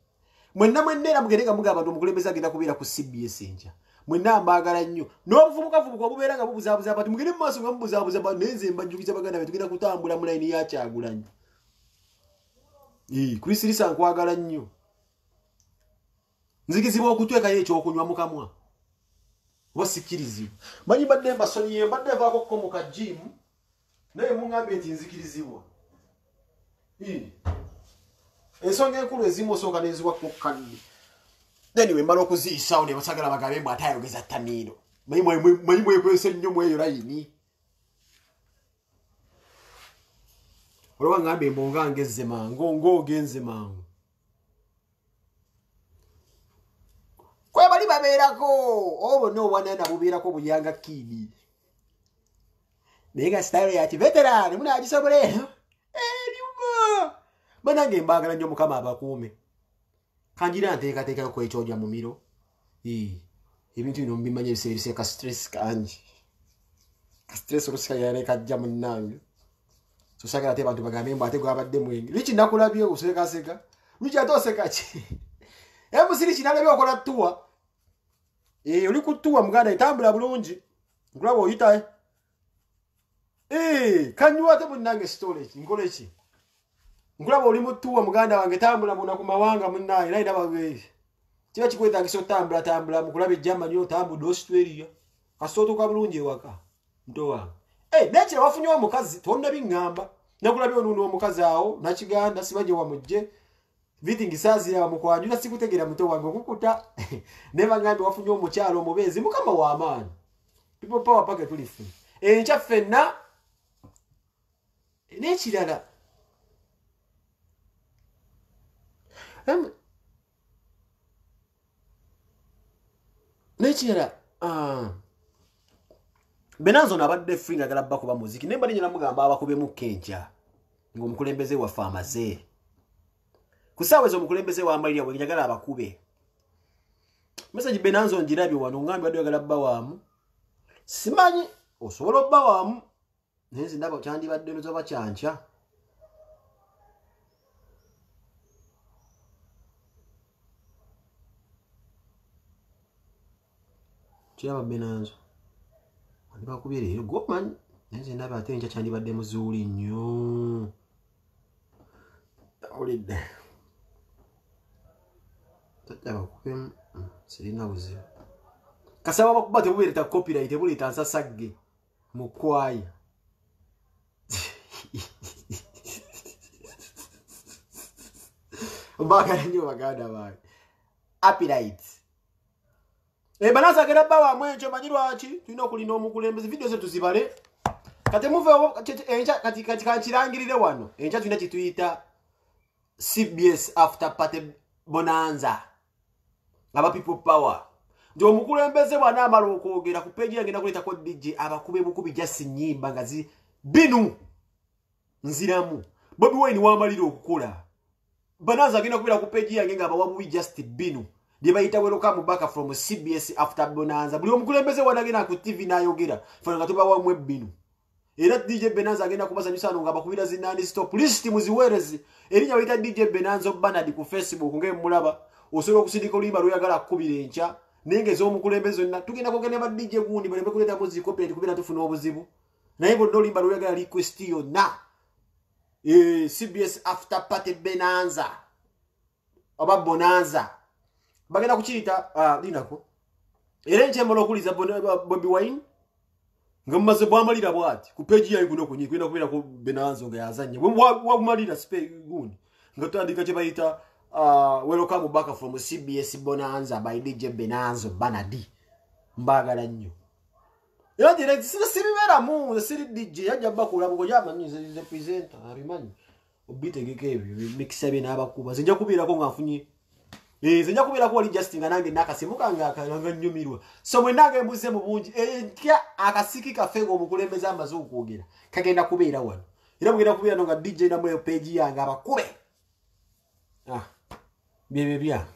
Speaker 1: mwenna mwennera mugereka mugamba ndo mukulembeza agenda kubeera ku CBS enja mwenna mbagala nnyo n'obuvubuka obubeera nga bubuzaabuza abantu mugende mu maaso nga mubuzaabuza nenze mbajjukiza baganda be tugenda kutambula mu layini ya Kyagulanyi Chris Lisa nkwagala nnyo nzikizibwa okutwekayo ekyokunywa mu kamwa wasikirizibwa manyi badde mbasonyiye mbadde vaako kukomoka gym naye muŋŋambye nti nzikirizibwa ensonga enkulu ezimu osooka neziwa kokkanni anyway mbala okuziyisawo ne basagala bagambe mbw atayogeza ttamiiro manyi mwekwese nnyo mweyo layini olaba ŋŋambye mbonga ngezze mangu ng'ogenze mangu kwe bali babeerako obo n'obwanana bubeerako buyanga kidi naye nga sitayiro yati veterani munaagisobole ebyuma banange mbagala nnyo mukama abakuume kanjira nteekateekako kwekyojja mu miro ebintu bino mbimanya ebiseerise ka stress kangi ka stress olusika yale kajja munnange sosagala ate bantu bagambe mbu ate gwabadde mwenge liki nakulabye osekaseka liki ate oseka ki emusiri kinalabye okola ttuwa oli ku ttuwa muganda etambula bulungi nkulaba oyita kanywa ate munnange storage nkole ki nkulaba oli mu ttuwa muganda wange tambula muna ku mawanga munnaye naye naba kiba kikwetagisa otambula mukulaba ejjamani otambudde Australia kasootoka bulungi ewaka mto wange nekira wafunyewo omukazi tonna biŋŋamba nakulabye onuuna omukazi awo nakiganda sibaje wamujje vitingi saazira wamukwanjula sikutegera muto wange okukuta ne baŋŋambye wafunyewo omukyalo omubeezi mukama w'amaanyi people power pake tulifu enkya ffenna n'ekirala n'ekirala Benanzo nabadde free ngagala bakuba muziki nemba ninyala mugamba abakubemu kenkya ng'omukulembeze waffe amaze kusaawe omukulembeze w'amalira bwe njagala abakube message Benanzo njirabye wano ngambi badde yagala bba waamu simanyi osobola obba waamu naye ndaba kyandibadde nozoba kyankya kiraba Benanzo bakubye leero gomanyi naye ndaba ate enkya kyandibadde muzuuli nnyo olidde bakubemu sirina buzibu kasaba bakuba tebubeereta copyright tebuleeta nsasagge mu kwaya mbagala nnyo baganda bange copyright Benanzo agenda bba waamu enkyo manyi lwaki tulina okulina omukulembeze video ze tuzibale kati muveewo kati kankirangirire wano enkya tulina kituyita CBS after party bonanza aba people power nti omukulembeze bw'anaamala okwogera ku peegi yagenda kuleetako DJ abakube bukubi jasi nnyimba nga binu nziramu Bobi Wine w'amalira okukola Benanzo agenda kubeera ku peegi yange nga abawabubi just binu They bayita welcome back from CBS after bonanza. Buli omukulembeze wanagenda ku TV n'ayogera. Fana tuba wa mwebbinu. Era DJ Benanzo agenda kubasanyusa nga bakubira zinani stop list muziwerezi. Erinya bayita DJ Benanzo Banadi ku Facebook nge mulaba. Osobola okusindika oluyimba luyagala kubira enkya. Nengeza omukulembeze na tugenda kugenda ba DJ gundi balembe kuleta muzi copy kubira tufuna obuzibu. Naye bo oluyimba luyagala request yo na. CBS after party bonanza. Oba bonanza. Bagenda kukiita linako era enkyemala okuliza Bobi Wine nga mumaze bwamalira bwati ku page yayi guno kunyi kwenda kubeera ku Benanzo nga yazanye wamalira gundi nga tandika kye bayita welcome back from CBS bonanza by DJ Benanzo Banadi mbagala nnyo era direct sibibera mu siri DJ yajja bakula ngo yamanyi ze presenter abimanyi obitegeke ebyo mixa bina abakuba zinja kubirako nga afunye zinja kubira ko wali Justin nange nakasimuka nga akalanga nnyumirwa so mwe nange mbuze mu bungi kya akasiki kafego omukulembeze amaze okwogera kagenda kubeera wano era mugenda kubeera nga DJ namwe page yange abakube bye bya